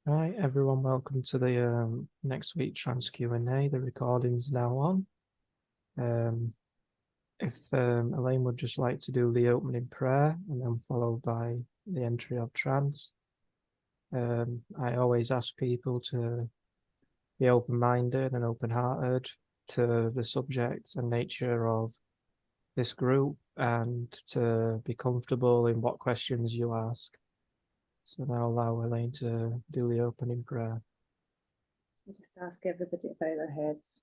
Right, everyone, welcome to the next week Trance Q&A. The recording's now on. If Elaine would just like to do the opening prayer and then followed by the entry of Trance. I always ask people to be open-minded and open-hearted to the subject and nature of this group and to be comfortable in what questions you ask. So now allow Elaine to do the opening prayer. I just ask everybody to bow their heads.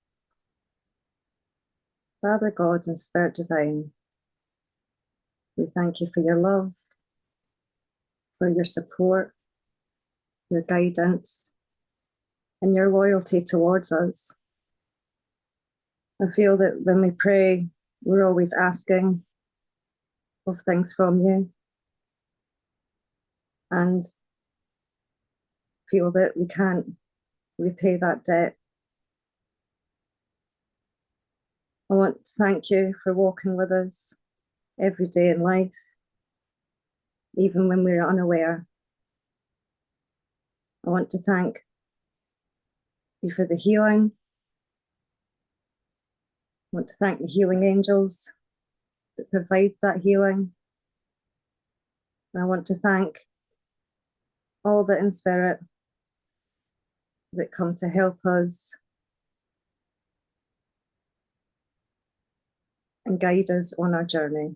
Father God and Spirit Divine, we thank you for your love, for your support, your guidance, and your loyalty towards us. I feel that when we pray, we're always asking of things from you, and feel that we can't repay that debt. I want to thank you for walking with us every day in life, even when we're unaware. I want to thank you for the healing. I want to thank the healing angels that provide that healing. And I want to thank all the In-Spirit that come to help us and guide us on our journey.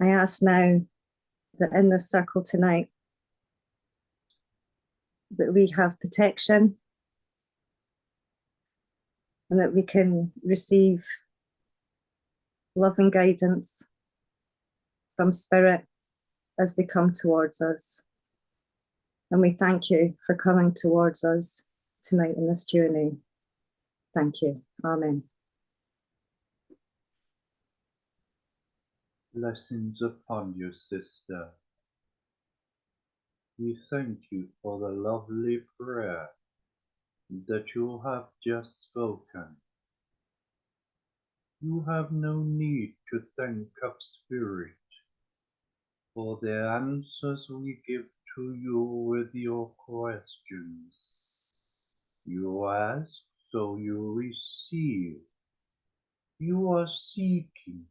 I ask now that in this circle tonight, that we have protection and that we can receive love and guidance from Spirit as they come towards us. And we thank you for coming towards us tonight in this Q&A. Thank you. Amen. Blessings upon you, sister. We thank you for the lovely prayer that you have just spoken. You have no need to thank of Spirit for the answers we give to you with your questions. You ask, so you receive. You are seeking,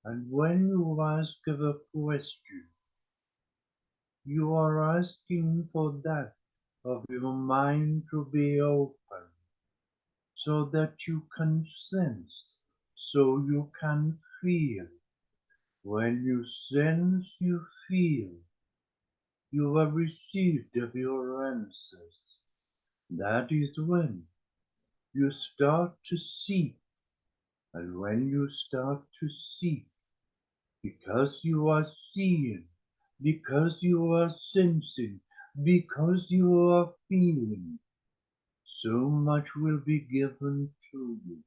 and when you ask of a question, you are asking for that of your mind to be open, so that you can sense, so you can feel. When you sense, you feel. You have received of your answers. That is when you start to seek. And when you start to seek, because you are seeing, because you are sensing, because you are feeling, so much will be given to you.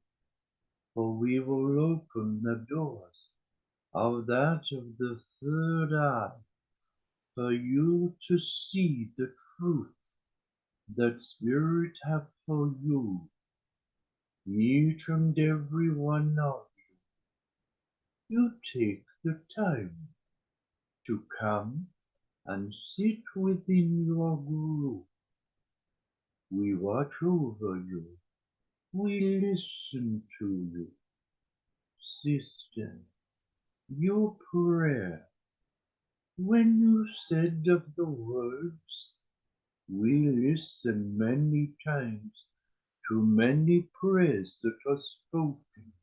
For we will open the doors of that of the third eye, for you to see the truth that Spirit hath for you, each and every one of you. You take the time to come and sit within your group. We watch over you. We listen to you. Sister, your prayer, when you said of the words, we listen many times to many prayers that are spoken,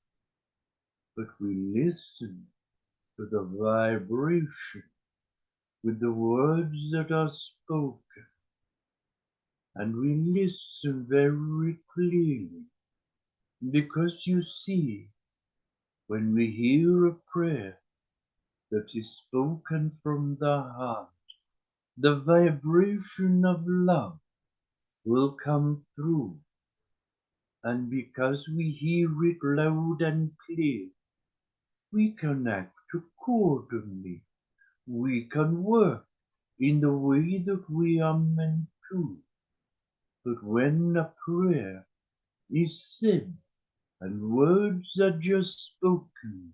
but we listen to the vibration with the words that are spoken, and we listen very clearly, because you see, when we hear a prayer that is spoken from the heart, the vibration of love will come through, and because we hear it loud and clear, we can act accordingly. We can work in the way that we are meant to. But when a prayer is said and words are just spoken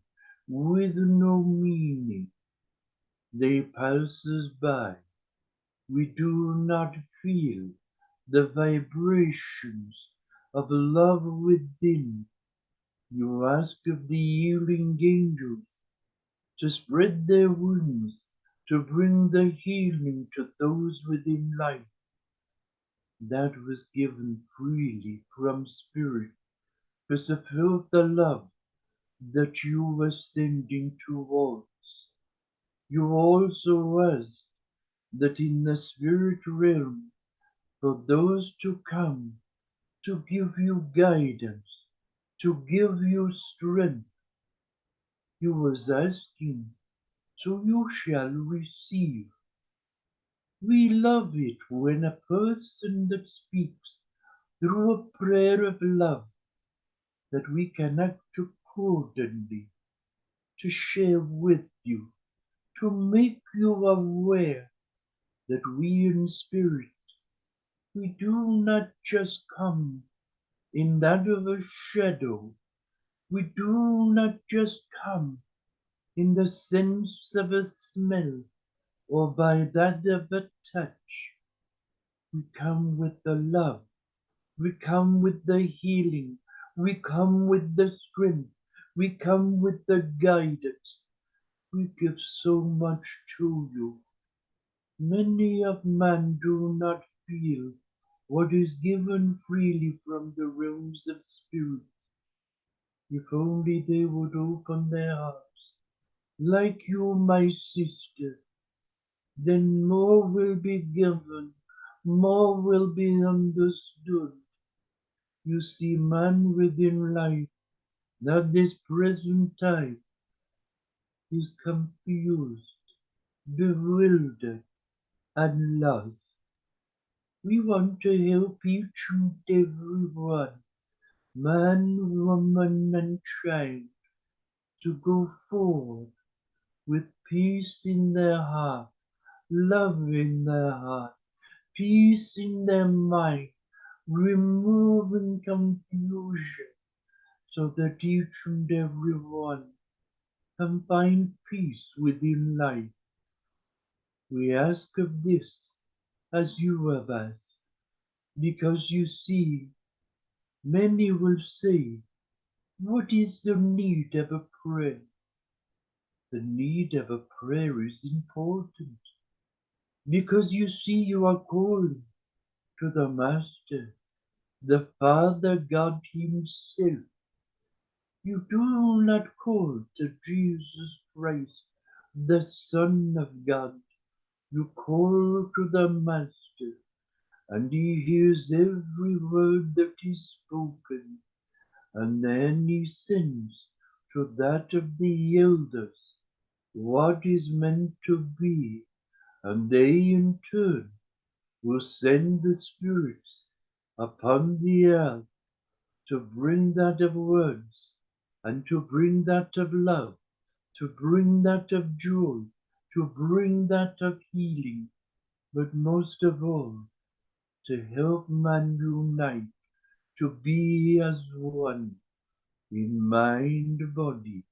with no meaning, they pass us by. we do not feel the vibrations of love within, you ask of the healing angels to spread their wings, to bring the healing to those within life. That was given freely from spirit to fulfill the love that you were sending towards. You also asked that in the spirit realm, for those to come, to give you guidance, to give you strength. You was asking, so you shall receive. We love it when a person that speaks through a prayer of love, that we can act accordingly, to share with you, to make you aware that we in spirit, we do not just come in that of a shadow. We do not just come in the sense of a smell or by that of a touch. We come with the love. We come with the healing. We come with the strength. We come with the guidance. We give so much to you. Many of man do not feel what is given freely from the realms of spirit. If only they would open their hearts, like you, my sister, then more will be given, more will be understood. You see, man within life, at this present time, is confused, bewildered, and lost. We want to help each and every one, man, woman, and child, to go forward with peace in their heart, love in their heart, peace in their mind, removing confusion so that each and every one can find peace within life. We ask of this as you have asked, because you see, many will say, what is the need of a prayer? The need of a prayer is important, because you see, you are calling to the Master, the Father God Himself. You do not call to Jesus Christ, the Son of God. You call to the Master, and He hears every word that is spoken, and then He sends to that of the elders what is meant to be, and they in turn will send the spirits upon the earth to bring that of words, and to bring that of love, to bring that of joy, to bring that of healing, but most of all, to help man unite, to be as one in mind, body,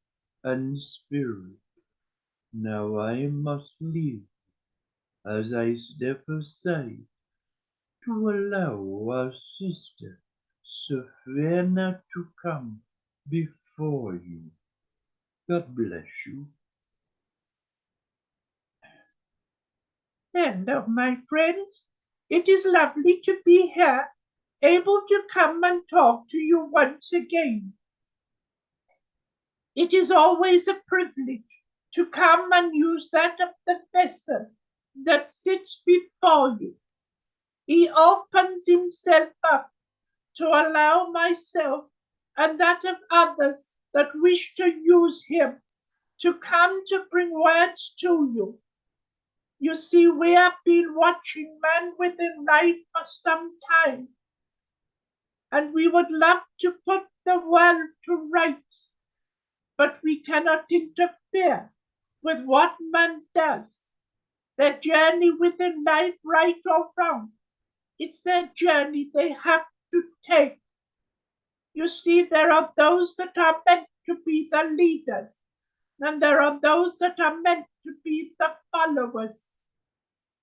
and spirit. Now I must leave as I step aside to allow our sister Sophia to come before you. God bless you. Hello, my friends. It is lovely to be here, able to come and talk to you once again. It is always a privilege to come and use that of the vessel that sits before you. He opens himself up to allow myself and that of others that wish to use him to come to bring words to you. You see, we have been watching man within life for some time, and we would love to put the world to rights, but we cannot interfere with what man does. Their journey within life, right or wrong, it's their journey they have to take. You see, there are those that are meant to be the leaders, and there are those that are meant to be the followers.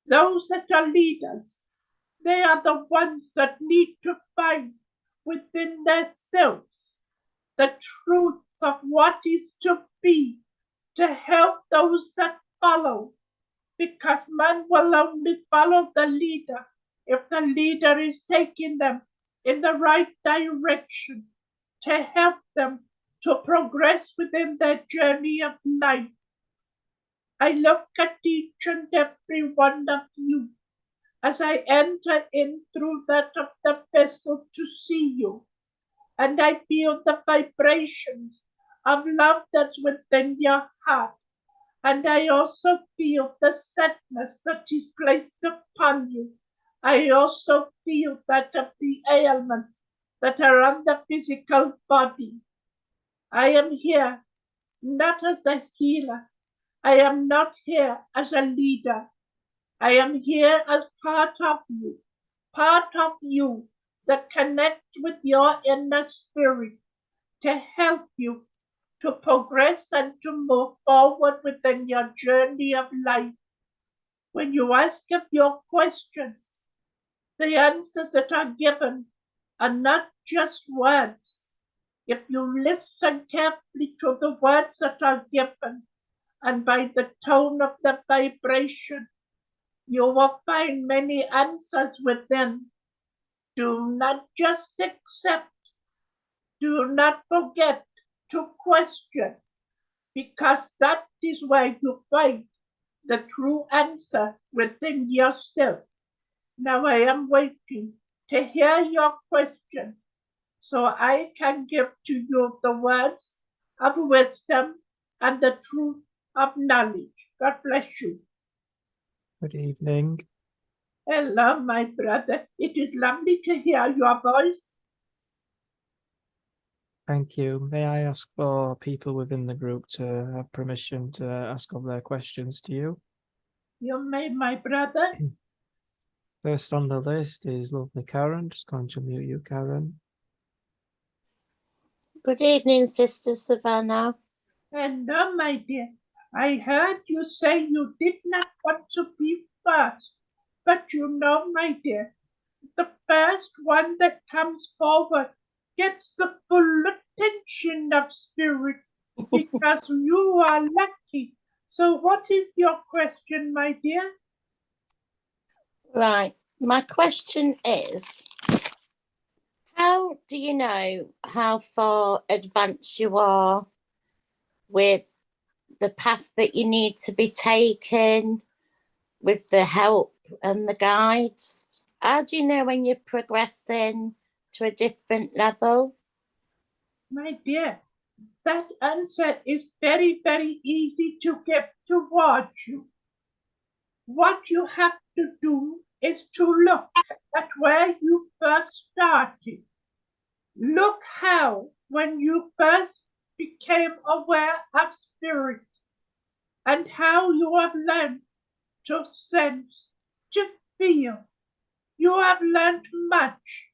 Those that are leaders, they are the ones that need to find within themselves the truth of what is to be, to help those that follow, because man will only follow the leader if the leader is taking them in the right direction to help them to progress within their journey of life. I look at each and every one of you as I enter in through that of the vessel to see you, and I feel the vibrations of love that's within your heart. And I also feel the sadness that is placed upon you. I also feel that of the ailments that are on the physical body. I am here not as a healer. I am not here as a leader. I am here as part of you that connects with your inner spirit to help you to progress and to move forward within your journey of life. When you ask of your questions, the answers that are given are not just words. If you listen carefully to the words that are given, and by the tone of the vibration, you will find many answers within. Do not just accept, do not forget to question, because that is where you find the true answer within yourself. Now I am waiting to hear your question so I can give to you the words of wisdom and the truth of knowledge. God bless you. Good evening. Hello, my brother. It is lovely to hear your voice. Thank you. May I ask for people within the group to have permission to ask all their questions to you? You may, my brother. First on the list is lovely Karen. Just going to mute you, Karen. Good evening, Sister Savannah. Hello, my dear. I heard you say you did not want to be first, but you know, my dear, the first one that comes forward gets the full attention of spirit because you are lucky. So what is your question, my dear? Right. My question is, how do you know how far advanced you are with the path that you need to be taken, with the help and the guides? How do you know when you're progressing to a different level? My dear, that answer is very, very easy to get towards you. What you have to do is to look at where you first started. Look how, when you first became aware of spirit, and how you have learned to sense, to feel. You have learned much.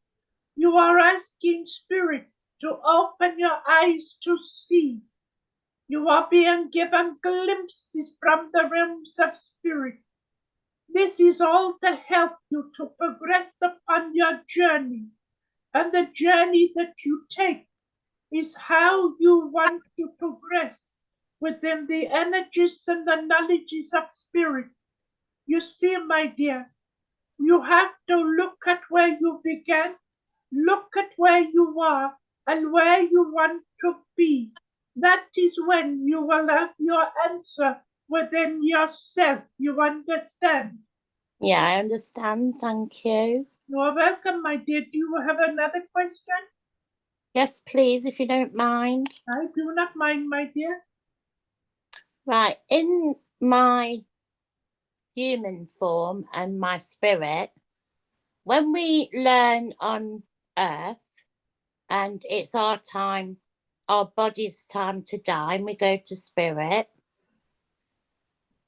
You are asking spirit to open your eyes to see. You are being given glimpses from the realms of spirit. This is all to help you to progress upon your journey. And the journey that you take is how you want to progress within the energies and the knowledges of spirit. You see, my dear, you have to look at where you began, look at where you are, and where you want to be. That is when you will have your answer within yourself. You understand? Yeah, I understand. Thank you. You are welcome, my dear. Do you have another question? Yes, please, if you don't mind. I do not mind, my dear. Right. In my human form and my spirit, when we learn on earth and it's our time, our body's time to die, and we go to spirit,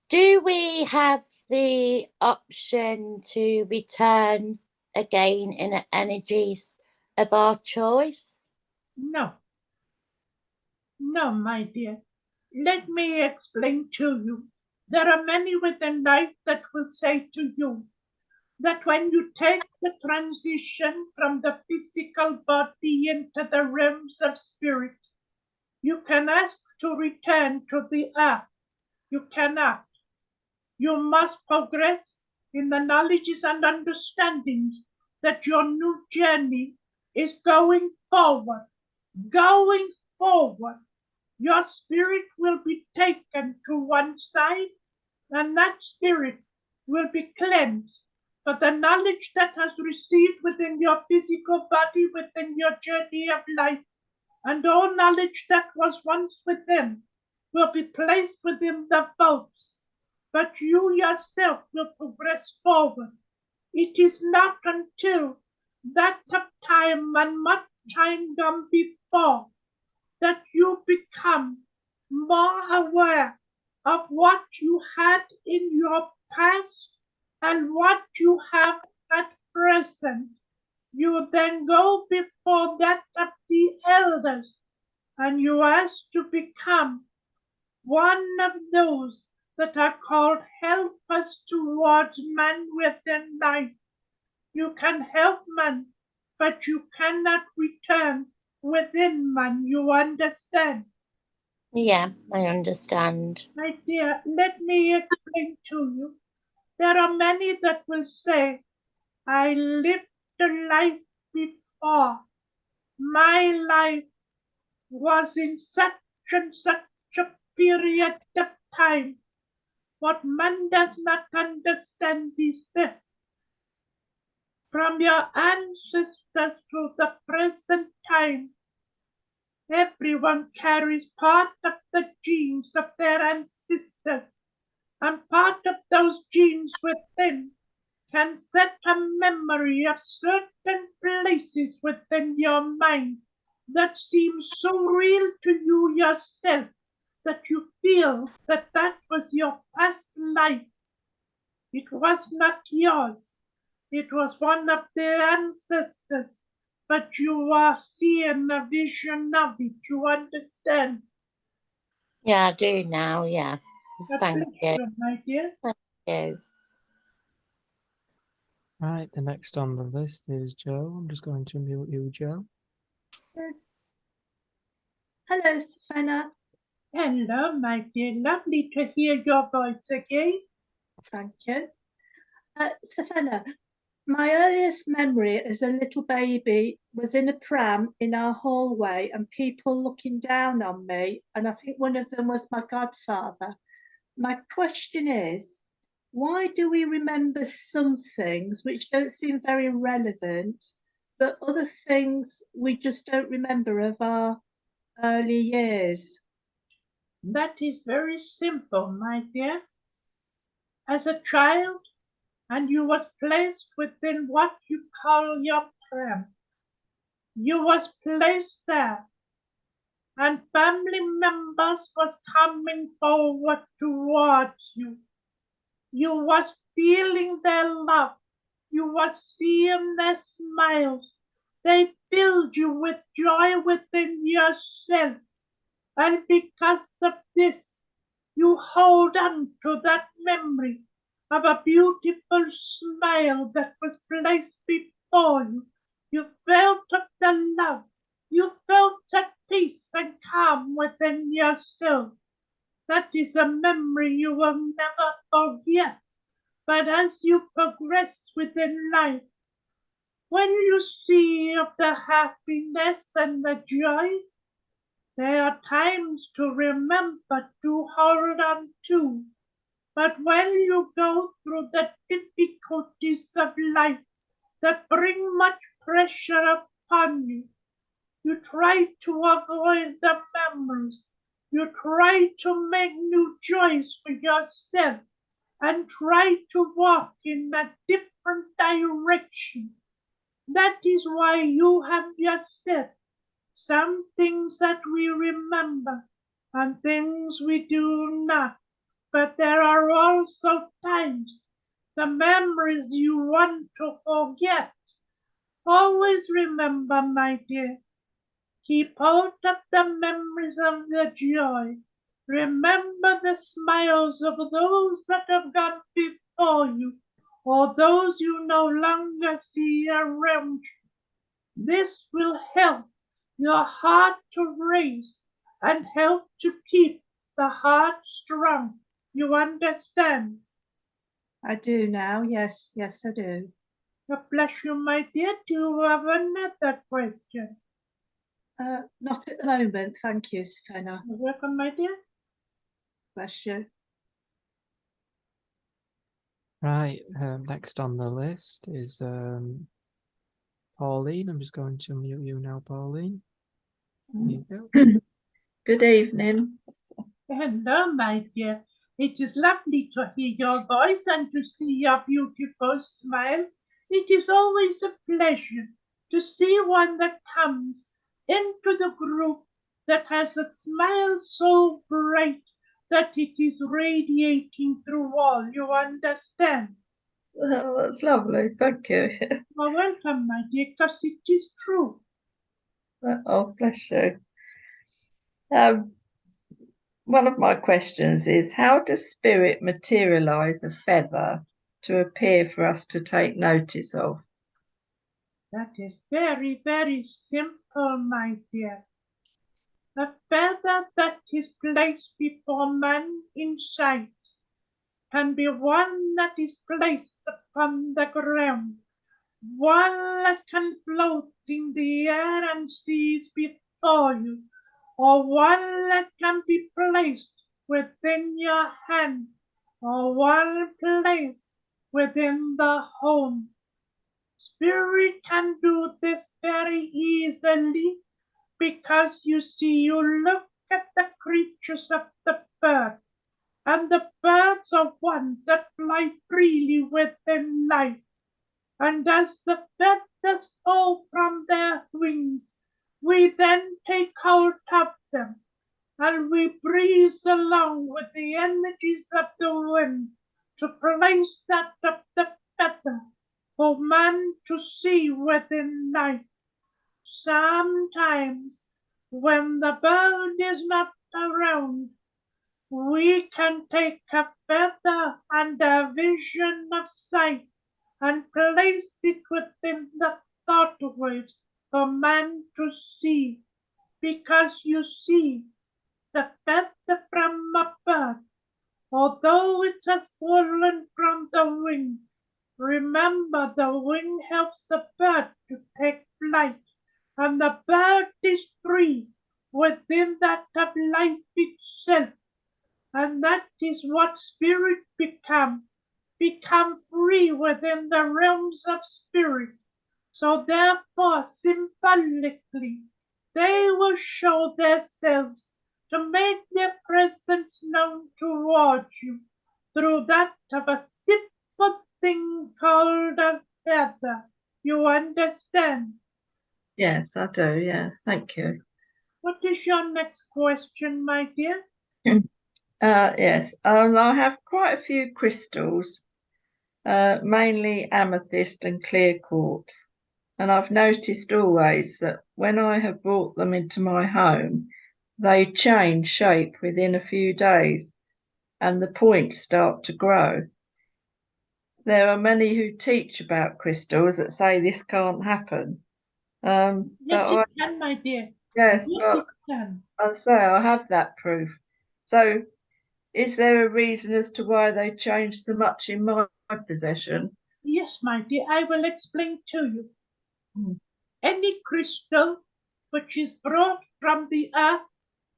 do we have the option to return again in energies of our choice? No. No, my dear. Let me explain to you. There are many within life that will say to you that when you take the transition from the physical body into the realms of spirit, you can ask to return to the earth. You cannot. You must progress in the knowledges and understandings that your new journey is going forward. Going forward. Your spirit will be taken to one side, and that spirit will be cleansed. But the knowledge that has received within your physical body, within your journey of life, and all knowledge that was once within, will be placed within the vaults. But you yourself will progress forward. It is not until that of time and much time gone before that you become more aware of what you had in your past and what you have at present. You then go before that of the elders and you ask to become one of those that are called helpers towards man within life. You can help man, but you cannot return within man. You understand? Yeah, I understand. My dear, let me explain to you. There are many that will say, I lived a life before. My life was in such and such a period of time. What man does not understand is this. From your ancestors to the present time, everyone carries part of the genes of their ancestors, and part of those genes within can set a memory of certain places within your mind that seem so real to you yourself that you feel that that was your past life. It was not yours. It was one of their ancestors, but you are seeing a vision of it. You understand? Yeah, I do now. Yeah. Thank you. My dear. Thank you. Right, the next on the list is Joe. I'm just going to mute you, Joe. Hello, Savannah. Hello, my dear. Lovely to hear your voice again. Thank you. Savannah, my earliest memory as a little baby was in a pram in our hallway and people looking down on me, and I think one of them was my godfather. My question is, why do we remember some things which don't seem very relevant, but other things we just don't remember of our early years? That is very simple, my dear. As a child, and you was placed within what you call your pram. You was placed there, and family members was coming forward towards you. You was feeling their love. You was seeing their smiles. They filled you with joy within yourself. And because of this, you hold on to that memory of a beautiful smile that was placed before you. You felt of the love. You felt at peace and calm within yourself. That is a memory you will never forget. But as you progress within life, when you see of the happiness and the joys, there are times to remember to hold on to. But when you go through the difficulties of life that bring much pressure upon you, you try to avoid the memories. You try to make new joys for yourself and try to walk in a different direction. That is why you have just said some things that we remember and things we do not. But there are also times the memories you want to forget. Always remember, my dear, keep hold of the memories of the joy. Remember the smiles of those that have gone before you, or those you no longer see around you. This will help your heart to raise and help to keep the heart strong. You understand? I do now. Yes, yes, I do. God bless you, my dear. Do you have another question? Not at the moment, thank you, Savannah. You're welcome, my dear. Bless you. Right, next on the list is Pauline. I'm just going to mute you now, Pauline. There you go. Good evening. Hello, my dear. It is lovely to hear your voice and to see your beautiful smile. It is always a pleasure to see one that comes into the group that has a smile so bright that it is radiating through all. You understand? Oh, that's lovely. Thank you. You're welcome, my dear, because it is true. Oh, bless you. One of my questions is, how does spirit materialize a feather to appear for us to take notice of? That is very, very simple, my dear. A feather that is placed before man in sight can be one that is placed upon the ground, one that can float in the air and sees before you, or one that can be placed within your hand, or one placed within the home. Spirit can do this very easily because you see, you look at the creatures of the bird, and the birds are ones that fly freely within life. And as the feathers fall from their wings, we then take hold of them, and we breeze along with the energies of the wind to place that of the feather for man to see within life. Sometimes, when the bird is not around, we can take a feather and a vision of sight and place it within the thought waves for man to see, because you see, the feather from a bird, although it has fallen from the wing, remember the wing helps the bird to take flight, and the bird is free within that of life itself. And that is what spirit become free within the realms of spirit. So therefore, symbolically, they will show themselves to make their presence known towards you through that of a simple thing called a feather. You understand? Yes, I do. Yeah, thank you. What is your next question, my dear? Yes, I have quite a few crystals, mainly amethyst and clear quartz. And I've noticed always that when I have brought them into my home, they change shape within a few days and the points start to grow. There are many who teach about crystals that say this can't happen. Yes, it can, my dear. Yes, Yes, but it can. I'll say I have that proof. So is there a reason as to why they change so much in my possession? Yes, my dear, I will explain to you. Hmm. Any crystal which is brought from the earth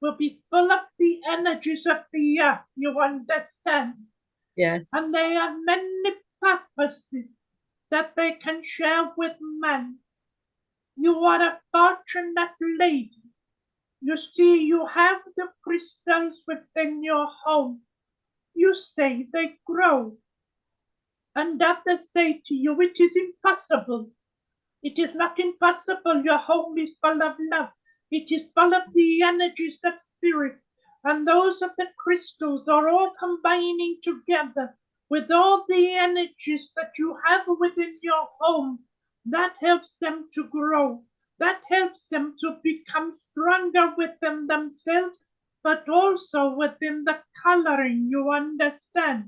will be full of the energies of the earth, you understand? Yes. And they have many purposes that they can share with man. You are a fortunate lady. You see, you have the crystals within your home. You say they grow. And others say to you, it is impossible. It is not impossible. Your home is full of love. It is full of the energies of spirit. And those of the crystals are all combining together with all the energies that you have within your home. That helps them to grow. That helps them to become stronger within themselves but also within the coloring, you understand?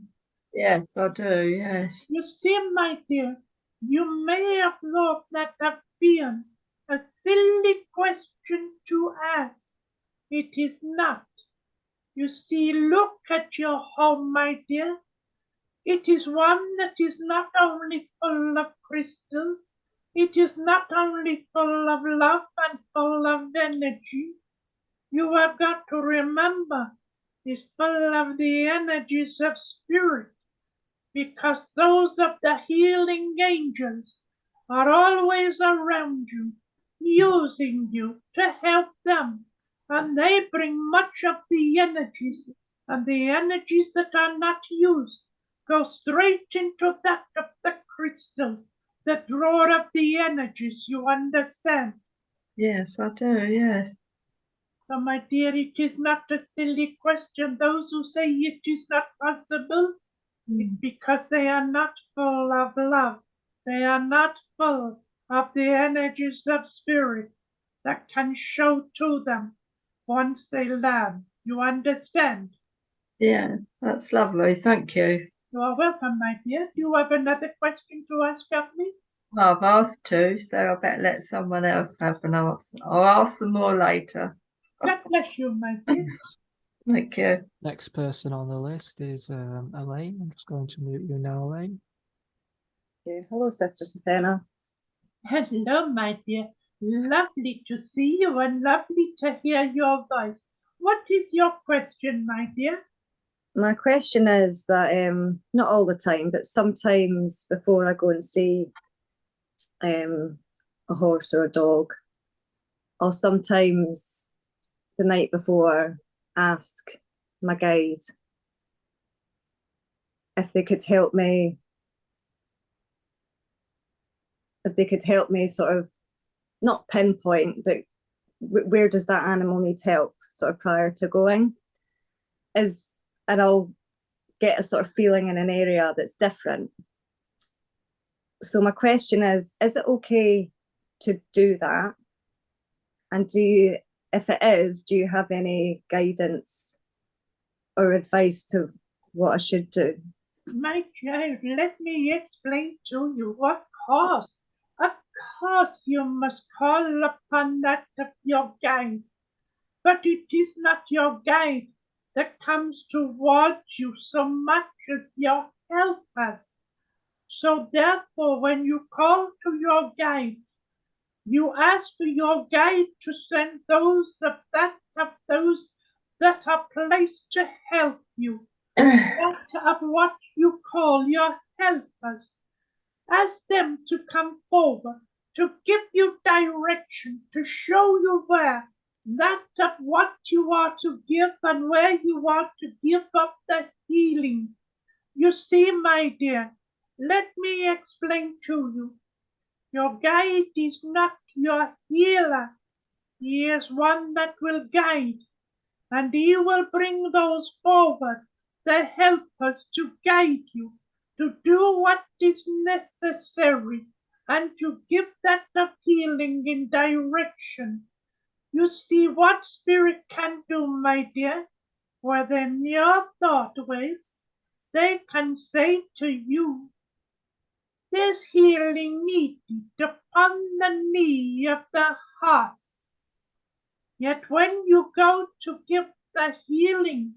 Yes, I do, yes. You see, my dear, you may have thought that been a silly question to ask. It is not. You see, look at your home, my dear. It is one that is not only full of crystals, it is not only full of love and full of energy. You have got to remember, it's full of the energies of spirit, because those of the healing angels are always around you, using you to help them. And they bring much of the energies, and the energies that are not used go straight into that of the crystals that draw up the energies, you understand? Yes, I do, yes. So, my dear, it is not a silly question. Those who say it is not possible, it's because they are not full of love. They are not full of the energies of spirit that can show to them once they learn. You understand? Yeah, that's lovely. Thank you. You are welcome, my dear. Do you have another question to ask of me? Well, I've asked to, so I better let someone else have an answer. I'll ask some more later. God bless you, my dear. Thank you. Next person on the list is Elaine. I'm just going to mute you now, Elaine. Okay. Hello, Sister Savannah. Hello, my dear. Lovely to see you and lovely to hear your voice. What is your question, my dear? My question is that not all the time, but sometimes before I go and see a horse or a dog, I'll sometimes the night before ask my guide if they could help me, sort of not pinpoint, but where does that animal need help sort of prior to going, and I'll get a sort of feeling in an area that's different. So my question is it okay to do that? And if it is, do you have any guidance or advice to what I should do? My child, let me explain to you. Of course you must call upon that of your guide. But it is not your guide that comes towards you so much as your helpers. So therefore, when you call to your guide, you ask your guide to send those that are placed to help you, that of what you call your helpers. Ask them to come forward, to give you direction, to show you where that of what you are to give and where you are to give up the healing. You see, my dear, let me explain to you. Your guide is not your healer. He is one that will guide, and he will bring those forward, the helpers, to guide you, to do what is necessary, and to give that of healing in direction. You see what spirit can do, my dear, within your thought waves. They can say to you, there's healing needed upon the knee of the horse. Yet when you go to give the healing,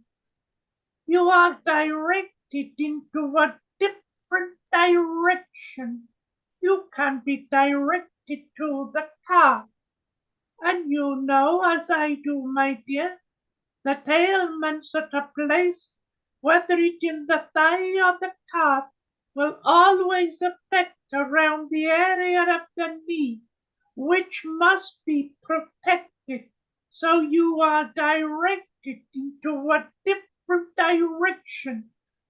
you are directed into a different direction. You can be directed to the calf. And you know, as I do, my dear, that ailments that are placed, whether it's in the thigh or the calf, will always affect around the area of the knee, which must be protected. So you are directed into a different direction,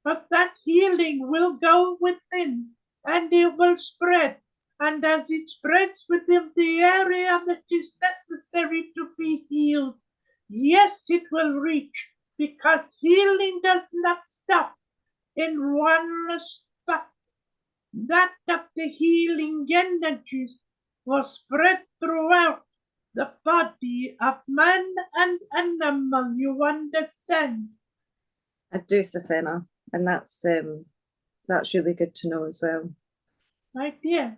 but that healing will go within and it will spread. And as it spreads within the area that is necessary to be healed, yes, it will reach, because healing does not stop in one spot. That of the healing energies will spread throughout the body of man and animal, you understand? I do, Savannah, and that's really good to know as well. My dear,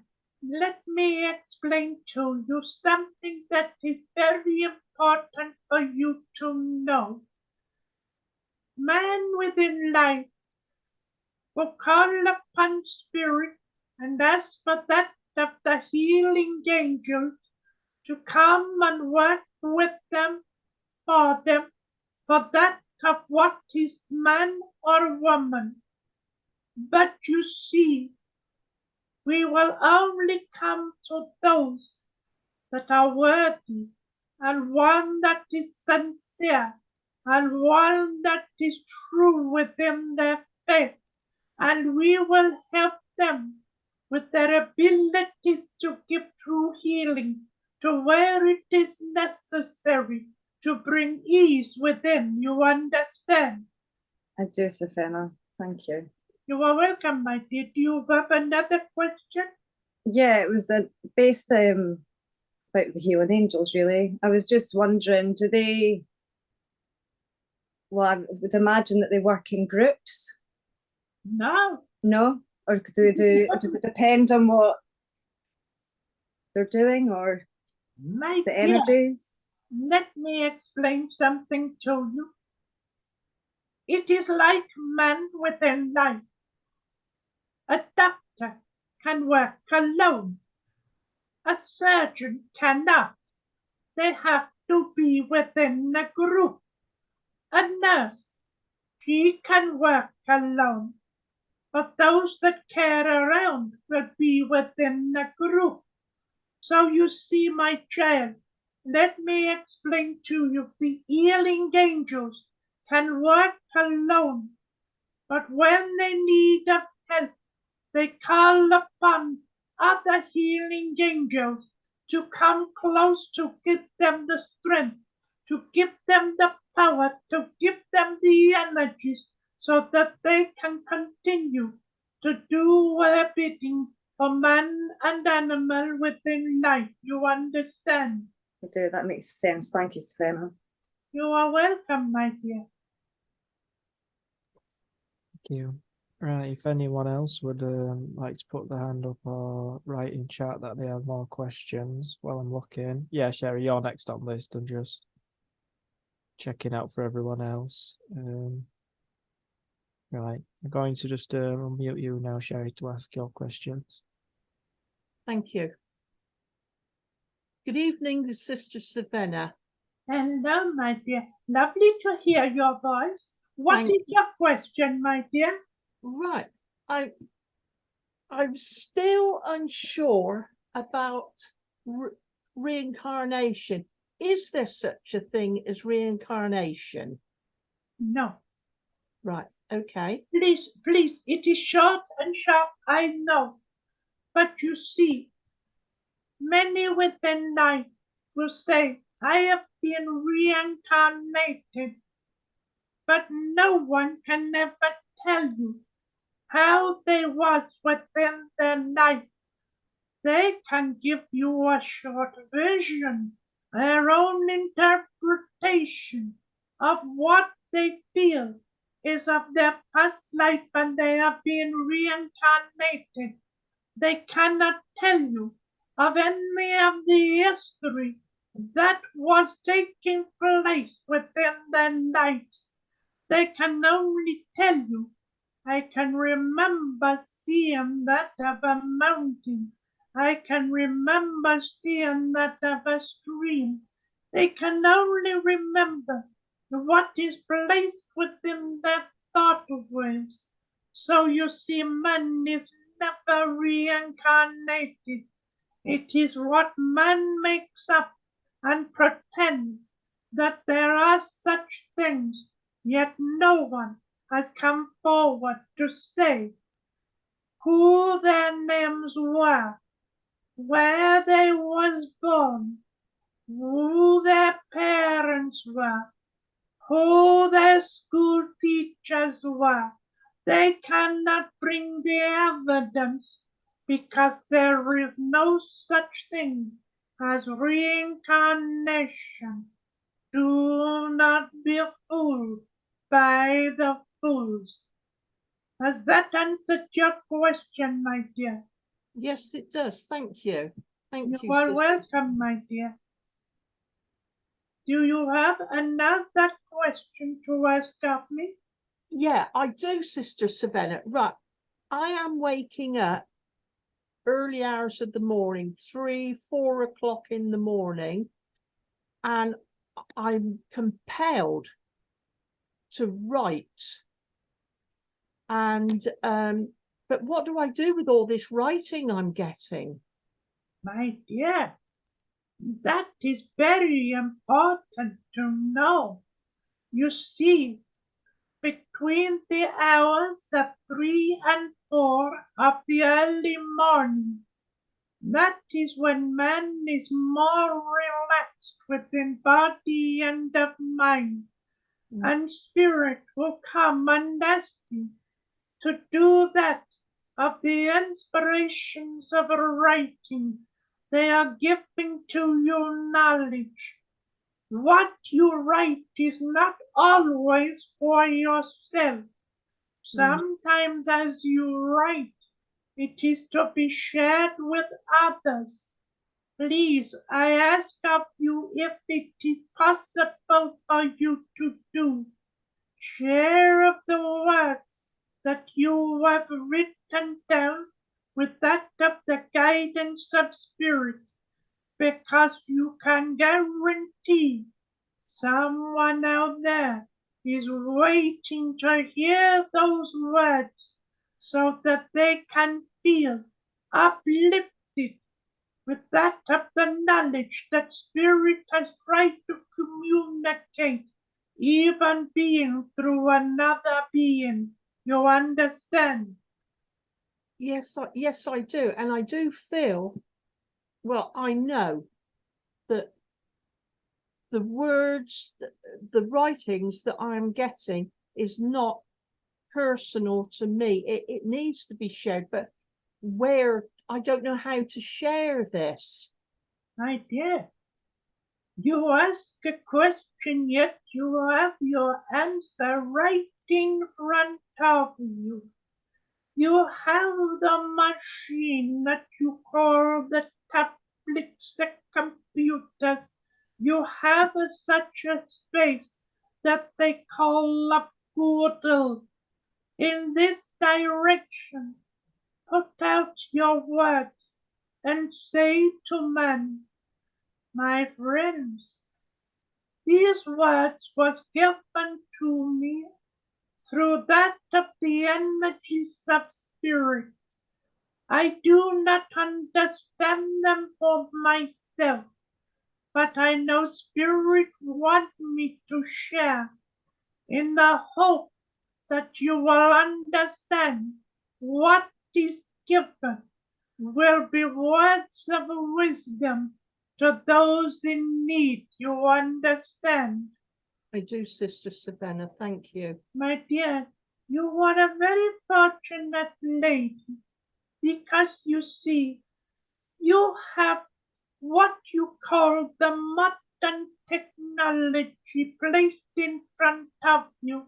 let me explain to you something that is very important for you to know. Man within life will call upon spirit and ask for that of the healing angels to come and work with them, for that of what is man or woman. But you see, we will only come to those that are worthy, and one that is sincere, and one that is true within their faith, and we will help them with their abilities to give true healing to where it is necessary to bring ease within. You understand? I do, Savannah. Thank you. You are welcome, my dear. Do you have another question? Yeah, it was based about the healing angels, really. I was just wondering, do they, well, I would imagine that they work in groups? No. No? Or do they do, does it depend on what they're doing, or My the dear, energies? let me explain something to you. It is like man within life. A doctor can work alone. A surgeon cannot. They have to be within a group. A nurse, she can work alone. But those that care around will be within a group. So you see, my child, let me explain to you, the healing angels can work alone, but when they need of help, they call upon other healing angels to come close, to give them the strength, to give them the power, to give them the energies, so that they can continue to do their bidding for man and animal within life. You understand? I do, that makes sense. Thank you, Savannah. You are welcome, my dear. Thank you. Right, if anyone else would like to put their hand up or write in chat that they have more questions while I'm looking. Yeah, Sherry, you're next on list. I'm just checking out for everyone else. Right, I'm going to just unmute you now, Sherry, to ask your questions. Thank you. Good evening, Sister Savannah. Hello, my dear. Lovely to hear your voice. What is your question, my dear? Right. I'm still unsure about reincarnation. Is there such a thing as reincarnation? No. Right. Okay. Please, it is short and sharp, I know. But you see, many within life will say, I have been reincarnated. But no one can ever tell you how they was within their life. They can give you a short version, their own interpretation of what they feel is of their past life and they have been reincarnated. They cannot tell you of any of the history that was taking place within their lives. They can only tell you, I can remember seeing that of a mountain. I can remember seeing that of a stream. They can only remember what is placed within their thought waves. So you see, man is never reincarnated. It is what man makes up and pretends that there are such things, yet no one has come forward to say who their names were, where they was born, who their parents were, who their school teachers were. They cannot bring the evidence because there is no such thing as reincarnation. Do not be fooled by the fools. Has that answered your question, my dear? Yes, it does. Thank you. Thank You you, are Sister welcome, my dear. Do you have another question to ask of me? Yeah, I do, Sister Savannah. Right. I am waking up early hours of the morning, 3, 4 o'clock in the morning, and I'm compelled to write. And but what do I do with all this writing I'm getting? My dear, that is very important to know. You see, between the hours of 3 and 4 of the early morning, that is when man is more relaxed within body and of mind, and spirit will come and ask you to do that of the inspirations of writing. They are giving to you knowledge. What you write is not always for yourself. Sometimes as you write, it is to be shared with others. Please, I ask of you if it is possible for you to do. Share of the words that you have written down with that of the guidance of spirit, because you can guarantee someone out there is waiting to hear those words so that they can feel uplifted with that of the knowledge that spirit has tried to communicate, even being through another being. You understand? Yes, I do. And I do feel, well, I know that the words, the writings that I'm getting is not personal to me. It needs to be shared, but where, I don't know how to share this. My dear, you ask a question, yet you have your answer right in front of you. You have the machine that you call the tablets, the computers. You have such a space that they call a portal. In this direction, put out your words and say to man, my friends, these words was given to me through that of the energies of spirit. I do not understand them for myself, but I know spirit wants me to share in the hope that you will understand what is given will be words of wisdom to those in need. You understand? I do, Sister Savannah. Thank you. My dear, you are a very fortunate lady, because you see, you have what you call the modern technology placed in front of you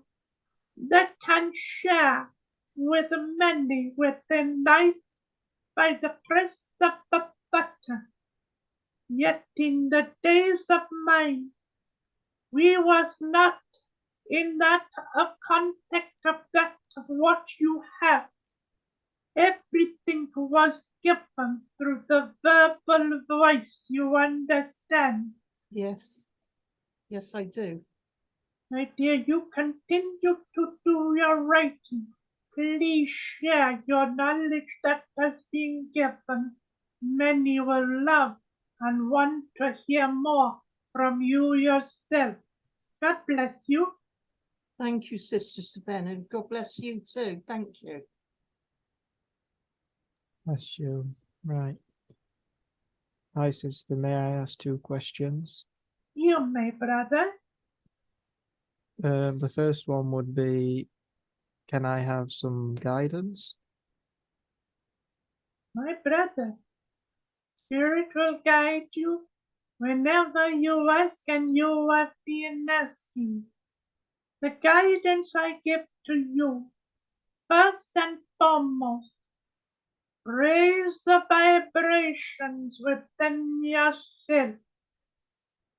that can share with many within life by the press of a button. Yet in the days of mine, we was not in that of contact of that of what you have. Everything was given through the verbal voice, you understand? Yes. Yes, I do. My dear, you continue to do your writing. Please share your knowledge that has been given. Many will love and want to hear more from you yourself. God bless you. Thank you, Sister Savannah. God bless you too. Thank you. Bless you. Right. Hi, sister. May I ask 2 questions? You, my brother. The first one would be, can I have some guidance? My brother, Spirit will guide you whenever you ask, and you have been asking. The guidance I give to you, first and foremost, raise the vibrations within yourself.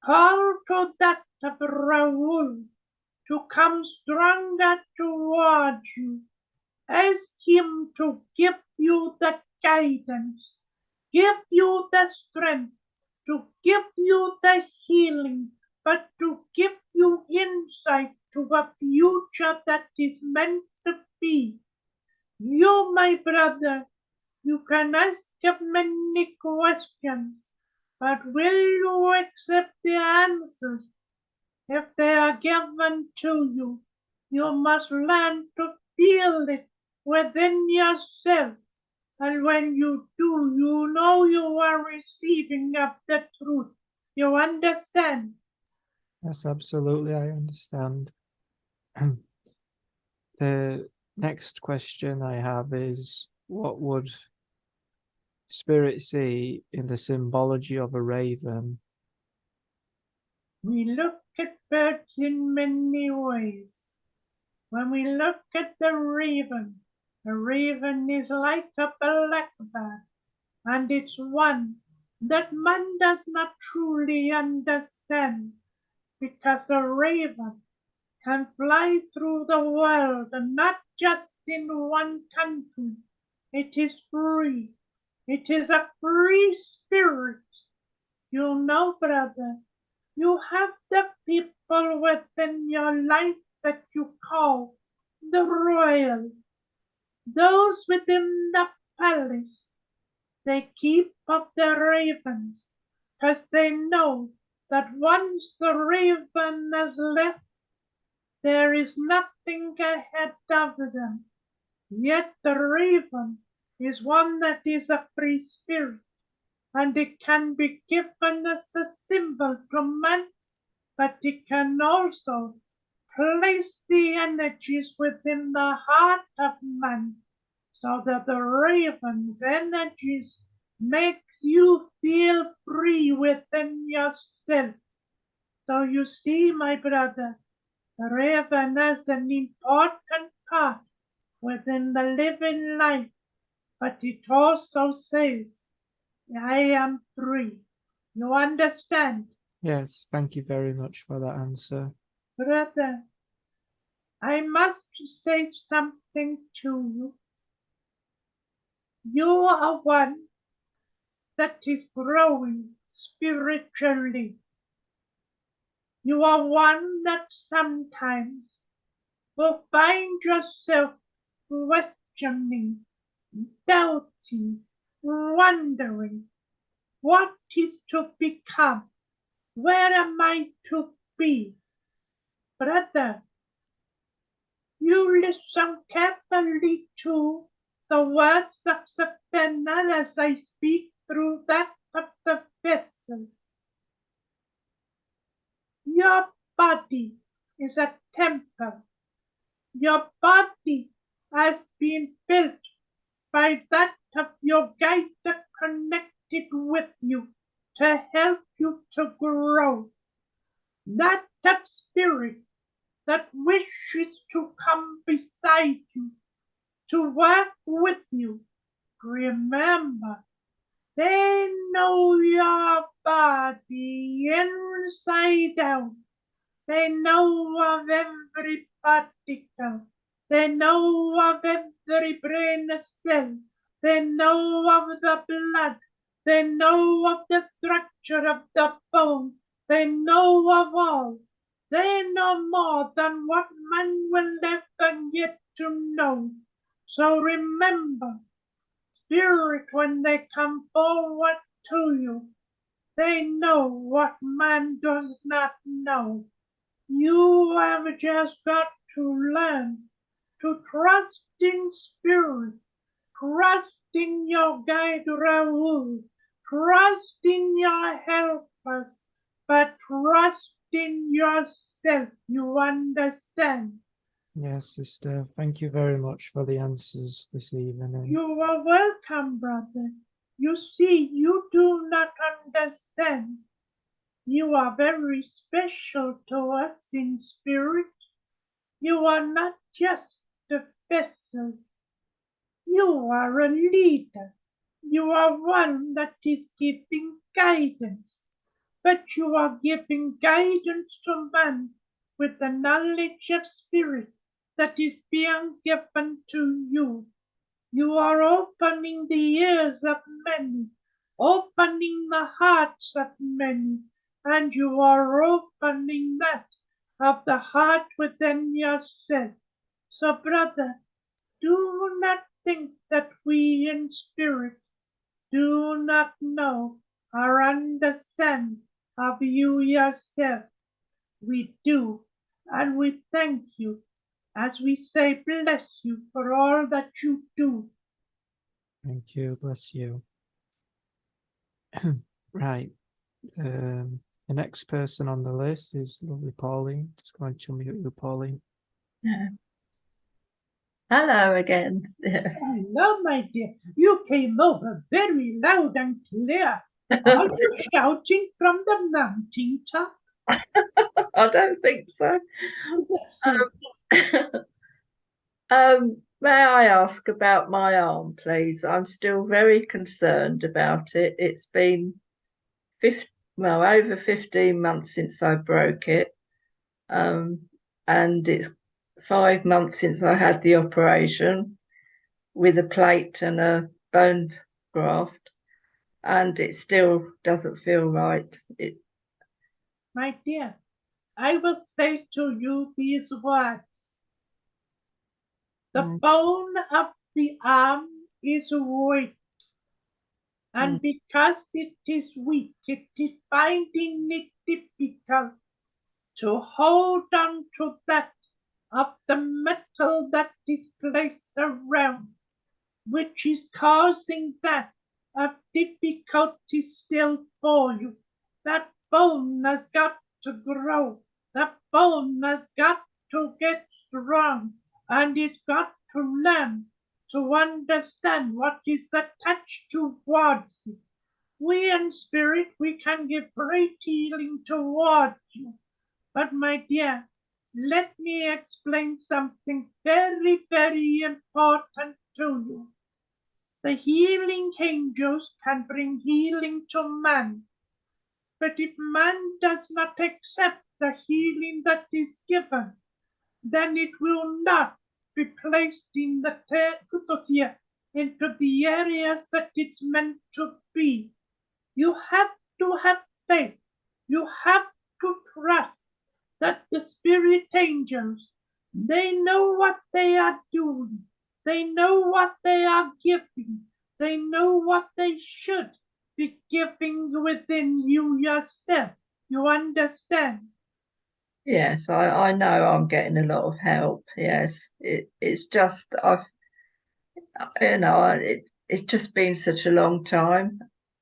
Call to that of Raoul to come stronger toward you. Ask him to give you the guidance, give you the strength, to give you the healing, but to give you insight to a future that is meant to be. You, my brother, you can ask many questions, but will you accept the answers? If they are given to you, you must learn to feel it within yourself. And when you do, you know you are receiving of the truth. You understand? Yes, absolutely, I understand. The next question I have is, what would Spirit see in the symbology of a raven? We look at birds in many ways. When we look at the raven is like a blackbird, and it's one that man does not truly understand, because a raven can fly through the world, and not just in one country. It is free. It is a free spirit. You know, brother, you have the people within your life that you call the royal, those within the palace. They keep up the ravens, 'cause they know that once the raven has left, there is nothing ahead of them. Yet the raven is one that is a free spirit, and it can be given as a symbol to man, but it can also place the energies within the heart of man, so that the raven's energies makes you feel free within yourself. So you see, my brother, the raven has an important part within the living life, but it also says, I am free. You understand? Yes, thank you very much for that answer. Brother, I must say something to you. You are one that is growing spiritually. You are one that sometimes will find yourself questioning, doubting, wondering what is to become, where am I to be? Brother, you listen carefully to the words of Savannah as I speak through that of the vessel. Your body is a temple. Your body has been built by that of your guide that connected with you to help you to grow. That of spirit that wishes to come beside you, to work with you. Remember, they know your body inside out. They know of every particle. They know of every brain cell. They know of the blood. They know of the structure of the bone. They know of all. They know more than what man will ever get to know. So remember, spirit, when they come forward to you, they know what man does not know. You have just got to learn to trust in spirit, trust in your guide Raoul, trust in your helpers, but trust in yourself. You understand? Yes, sister, thank you very much for the answers this evening. You are welcome, brother. You see, you do not understand. You are very special to us in spirit. You are not just a vessel. You are a leader. You are one that is giving guidance. But you are giving guidance to man with the knowledge of spirit that is being given to you. You are opening the ears of many, opening the hearts of many, and you are opening that of the heart within yourself. So, brother, do not think that we in spirit do not know or understand of you yourself. We do, and we thank you as we say bless you for all that you do. Thank you. Bless you. Right. The next person on the list is lovely Pauline. Just going to mute you, Pauline. Yeah. Hello again. Hello, my dear. You came over very loud and clear. Are you shouting from the mountaintop? I don't think so. Yes, May I ask about my arm, please? I'm still very concerned about it. It's been over 15 months since I broke it, and it's 5 months since I had the operation with a plate and a bone graft, and it still doesn't feel right. my dear, I will say to you these words. The bone of the arm is weak, and because it is weak, it is finding it difficult to hold on to that of the metal that is placed around, which is causing that of difficulty still for you. That bone has got to grow. That bone has got to get strong, and it's got to learn to understand what is attached towards it. We in spirit, we can give great healing towards you. But my dear, let me explain something very, very important to you. The healing angels can bring healing to man. But if man does not accept the healing that is given, then it will not be placed in the into the areas that it's meant to be. You have to have faith. You have to trust that the spirit angels, they know what they are doing. They know what they are giving. They know what they should be giving within you yourself. You understand? Yes, I know I'm getting a lot of help. Yes, it's just it's just been such a long time.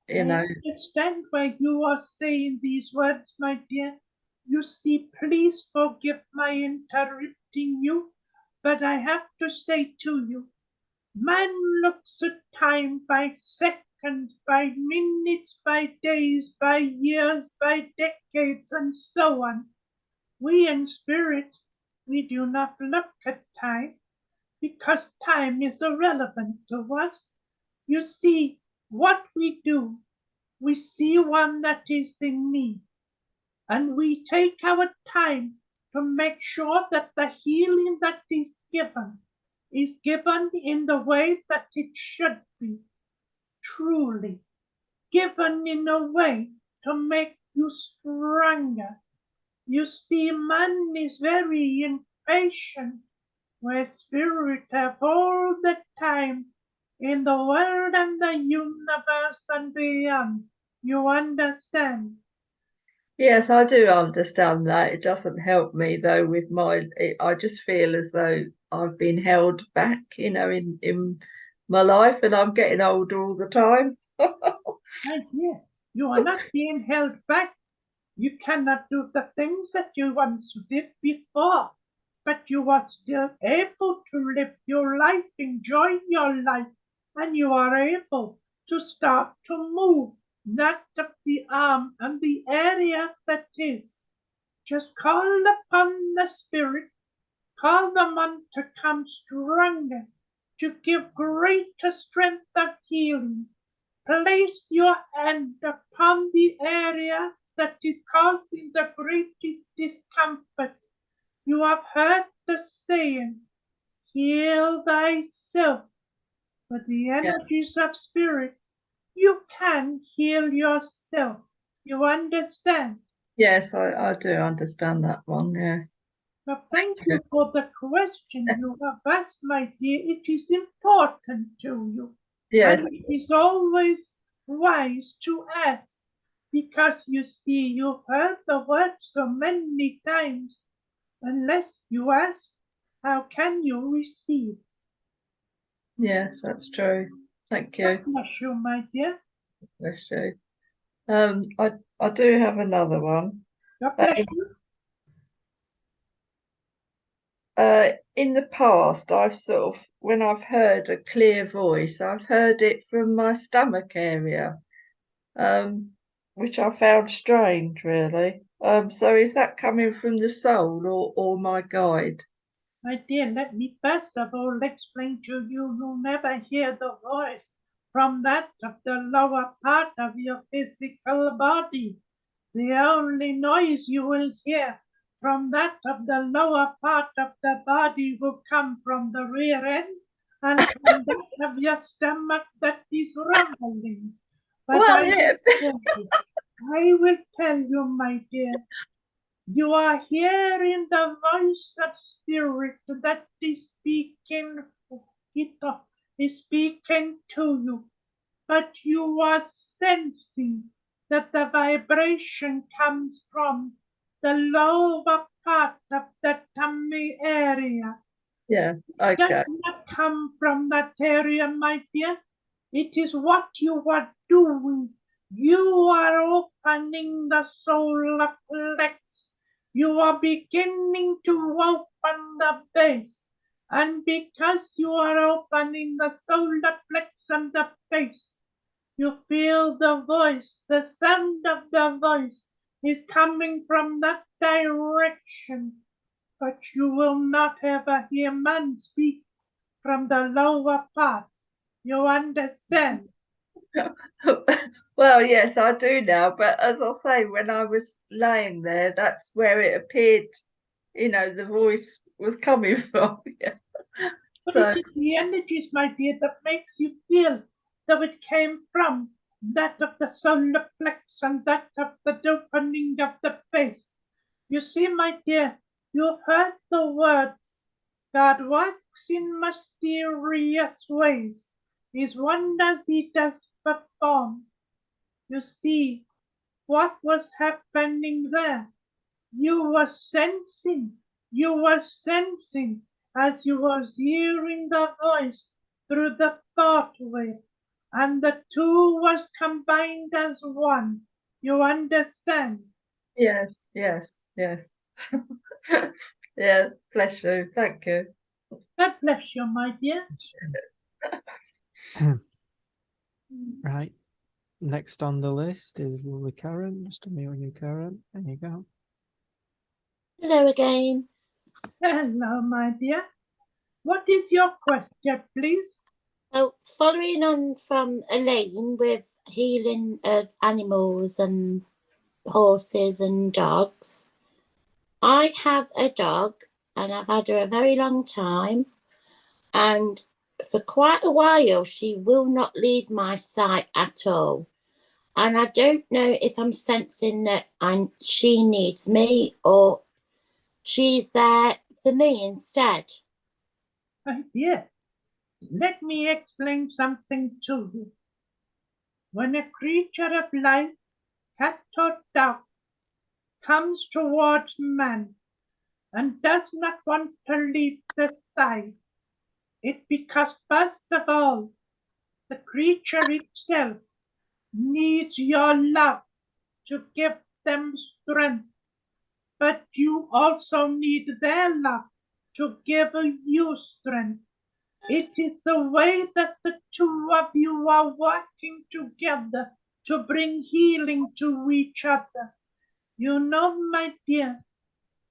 I understand why you are saying these words, my dear. You see, please forgive my interrupting you, but I have to say to you, man looks at time by seconds, by minutes, by days, by years, by decades, and so on. We in spirit, we do not look at time because time is irrelevant to us. You see, what we do, we see one that is in need, and we take our time to make sure that the healing that is given in the way that it should be, truly given in a way to make you stronger. You see, man is very impatient, where spirit have all the time in the world and the universe and beyond. You understand? Yes, I do understand that. It doesn't help me though with I just feel as though I've been held back, in my life, and I'm getting older all the time. My dear, you are not being held back. You cannot do the things that you once did before, but you are still able to live your life, enjoy your life, and you are able to start to move that of the arm and the area that is. Just call upon the Spirit, call them on to come stronger, to give greater strength of healing. Place your hand upon the area that is causing the greatest discomfort. You have heard the saying, heal thyself. With the energies of spirit, you can heal yourself. You understand? Yes, I do understand that one, yes. Well, thank you for the question you have asked, my dear. It is important to you. Yes, And it is always wise to ask, because you see, you've heard the word so many times. Unless you ask, how can you receive? yes, that's true. Thank you. God bless you, my dear. Bless you. I do have another one. God bless you. In the past, I've sort of, when I've heard a clear voice, I've heard it from my stomach area, which I found strange, really. So is that coming from the soul or my guide? My dear, let me first of all explain to you, you never hear the voice from that of the lower part of your physical body. The only noise you will hear from that of the lower part of the body will come from the rear end and from that of your stomach that is rumbling. But Well, yeah. I will tell you, my dear, you are hearing the voice of spirit that is speaking to you, but you are sensing that the vibration comes from the lower part of the tummy area. Yeah, It okay. does not come from that area, my dear. It is what you are doing. You are opening the solar plex. You are beginning to open the base. And because you are opening the solar plex and the base, you feel the voice, the sound of the voice is coming from that direction. But you will not ever hear man speak from the lower part. You understand? Well, yes, I do now. But as I say, when I was laying there, that's where it appeared, the voice was coming from. Yeah. But So, it is the energies, my dear, that makes you feel though it came from that of the solar plex and that of the opening of the face. You see, my dear, you heard the words, God works in mysterious ways. His wonders he does perform. You see what was happening there. You were sensing as you was hearing the voice through the thought wave, and the two was combined as one. You understand? yes, yes, yes. Yeah, bless you. Thank you. God bless you, my dear. Right. Next on the list is Lily Karen. Just unmute you, Karen. There you go. Hello again. Hello, my dear. What is your question, please? So, following on from Elaine with healing of animals and horses and dogs, I have a dog and I've had her a very long time. And for quite a while, she will not leave my sight at all. And I don't know if I'm sensing that she needs me or she's there for me instead. My dear, let me explain something to you. When a creature of life, cat or dog, comes towards man and does not want to leave the side, it's because first of all, the creature itself needs your love to give them strength, but you also need their love to give you strength. It is the way that the two of you are working together to bring healing to each other. You know, my dear,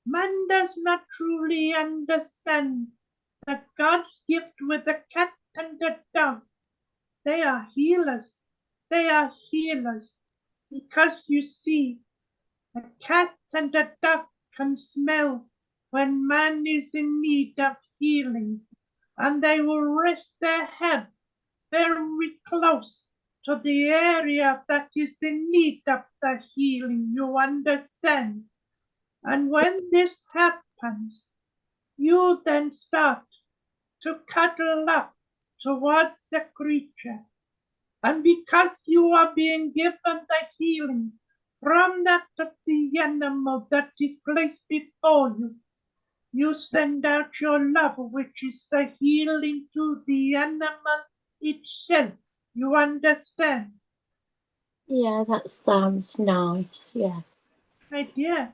man does not truly understand that God's gift with a cat and a dog. They are healers. They are healers. Because you see, a cat and a dog can smell when man is in need of healing, and they will rest their head very close to the area that is in need of the healing, you understand? And when this happens, you then start to cuddle up towards the creature. And because you are being given the healing from that of the animal that is placed before you, you send out your love, which is the healing to the animal itself. You understand? Yeah, that sounds nice. Yeah. My dear,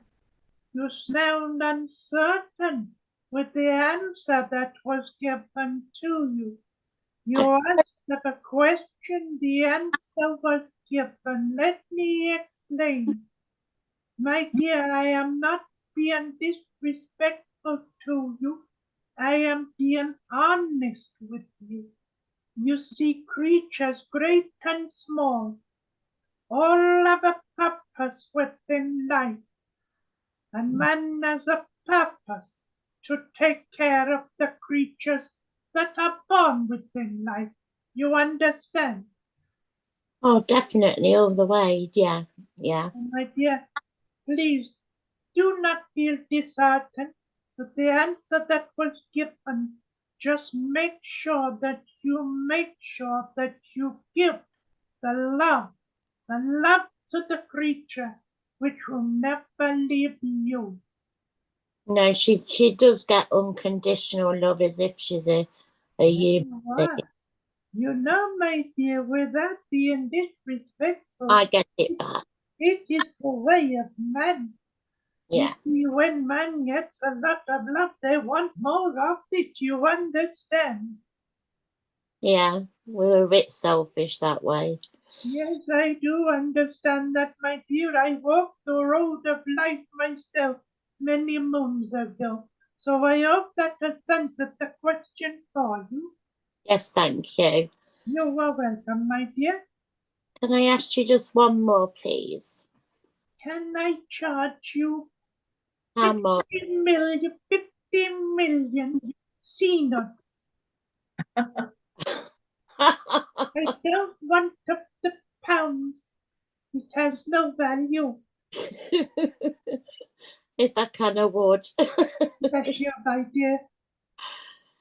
you sound uncertain with the answer that was given to you. You asked a question, the answer was given. Let me explain. My dear, I am not being disrespectful to you. I am being honest with you. You see creatures great and small, all have a purpose within life, and man has a purpose to take care of the creatures that are born within life. You understand? Oh, definitely all the way. Yeah. Yeah. My dear, please do not feel disheartened with the answer that was given. Just make sure that you give the love to the creature which will never leave you. No, she does get unconditional love as if she's a human. You know, my dear, without being disrespectful, I get it back. it is the way of man. You Yeah. see, when man gets a lot of love, they want more of it. You understand? Yeah. We're a bit selfish that way. Yes, I do understand that, my dear. I walked the road of life myself many moons ago. So I hope that has answered the question for you. Yes, thank you. You are welcome, my dear. Can I ask you just one more, please? Can I charge you How much? 50 million C-nuts? I don't want the pounds. It has no value. If I can, I would. Bless you, my dear.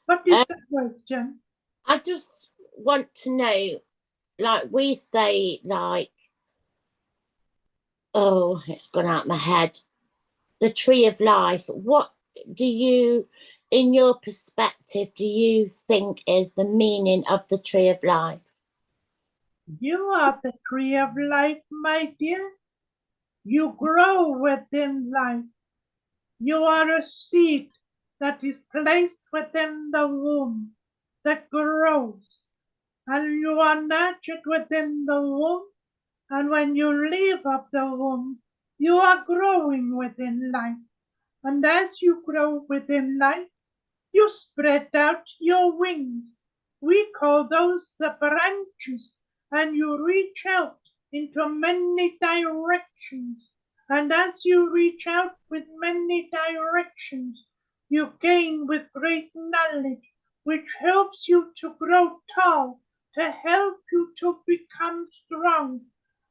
What is the question? I just want to know, like we say, like, oh, it's gone out my head. The tree of life. What do you, in your perspective, do you think is the meaning of the tree of life? You are the tree of life, my dear. You grow within life. You are a seed that is placed within the womb that grows, and you are nurtured within the womb, and when you leave of the womb, you are growing within life. And as you grow within life, you spread out your wings. We call those the branches, and you reach out into many directions. And as you reach out with many directions, you gain with great knowledge, which helps you to grow tall, to help you to become strong.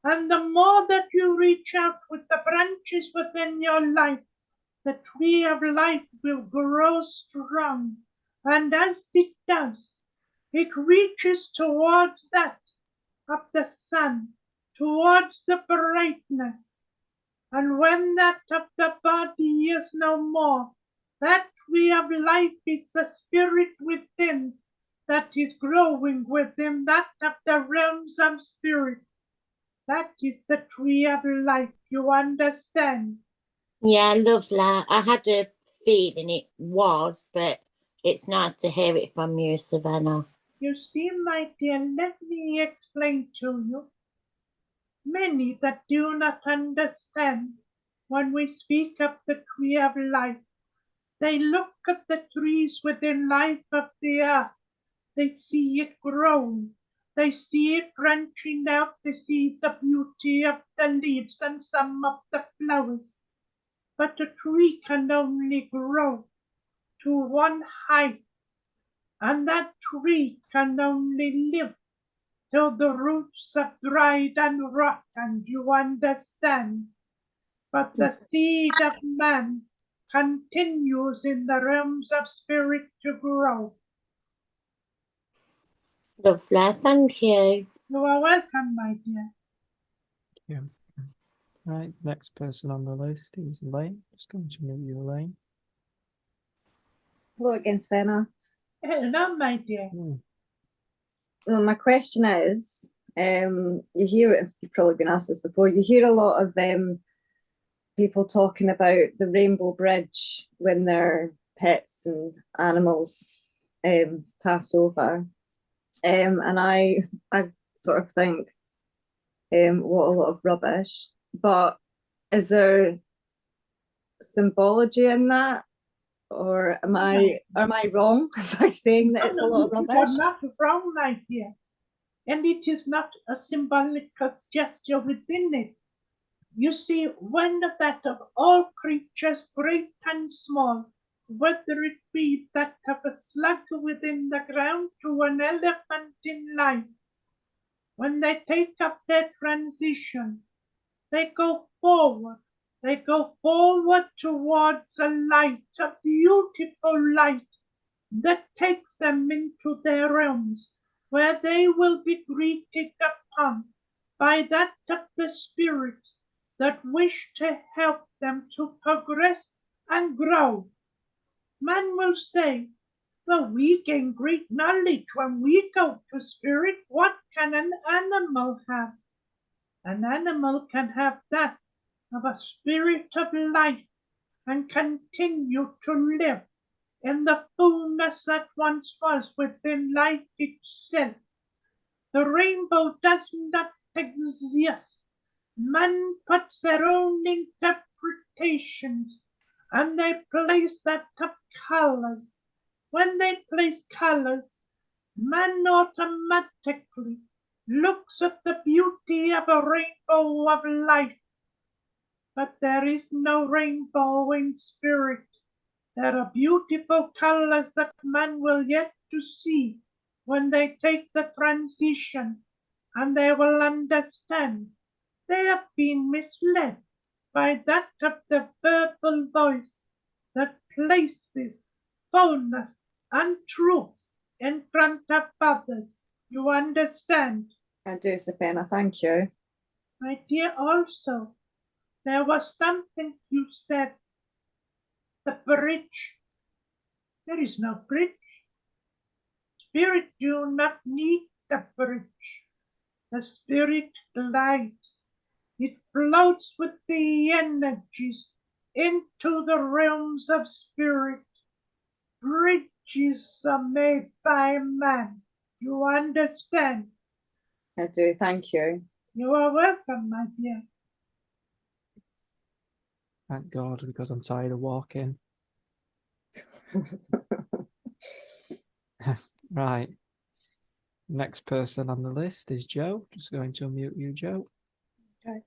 And the more that you reach out with the branches within your life, the tree of life will grow strong, and as it does, it reaches towards that of the sun, towards the brightness. And when that of the body is no more, that tree of life is the spirit within that is growing within that of the realms of spirit. That is the tree of life, you understand? Yeah, I love that. I had a feeling it was, but It's nice to hear it from you, Savannah. You see, my dear, let me explain to you. Many that do not understand when we speak of the tree of life. They look at the trees within life of the earth. They see it growing. They see it branching out. They see the beauty of the leaves and some of the flowers. But a tree can only grow to one height, and that tree can only live till the roots have dried and rotten, you understand? But the seed of man continues in the realms of spirit to grow. Lovely, thank you. You are welcome, my dear. Yeah. Right, next person on the list is Elaine. Just going to mute you, Elaine. Hello again, Svenna. Hello, my dear. Well, my question is, you hear it, you've probably been asked this before, you hear a lot of people talking about the Rainbow Bridge when their pets and animals pass over. And I sort of think, what a lot of rubbish. But is there symbology in that? Or am I wrong by saying that it's a lot of rubbish? You are not wrong, my dear. And it is not a symbolic gesture within it. You see, when that of all creatures, great and small, whether it be that of a slug within the ground to an elephant in life, when they take up their transition, they go forward. They go forward towards a light, a beautiful light that takes them into their realms, where they will be greeted upon by that of the spirits that wish to help them to progress and grow. Man will say, well, we gain great knowledge when we go to spirit. What can an animal have? An animal can have that of a spirit of life and continue to live in the fullness that once was within life itself. The rainbow does not exist. Man puts their own interpretations, and they place that of colors. When they place colors, man automatically looks at the beauty of a rainbow of life. But there is no rainbow in spirit. There are beautiful colors that man will yet to see when they take the transition, and they will understand they have been misled by that of the verbal voice that places fullness and truth in front of others. You understand? I do, Savannah, thank you. My dear, also, there was something you said. The bridge. There is no bridge. Spirit do not need the bridge. The spirit glides. It floats with the energies into the realms of spirit. Bridges are made by man. You understand? I do, thank you. You are welcome, my dear. Thank God, because I'm tired of walking. Right. Next person on the list is Joe. Just going to unmute you, Joe. Okay.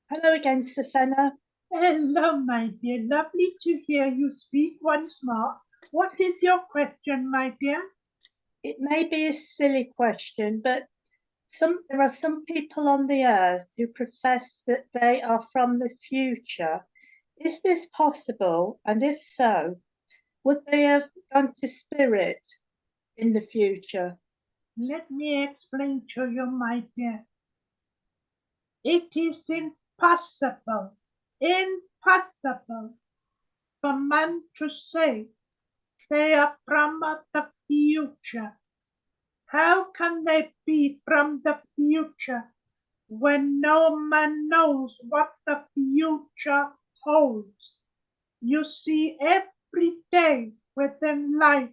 Hello again, Savannah. Hello, my dear. Lovely to hear you speak once more. What is your question, my dear? It may be a silly question, but there are some people on the earth who profess that they are from the future. Is this possible? And if so, would they have gone to spirit in the future? Let me explain to you, my dear. It is impossible for man to say they are from the future. How can they be from the future when no man knows what the future holds? You see, every day within life.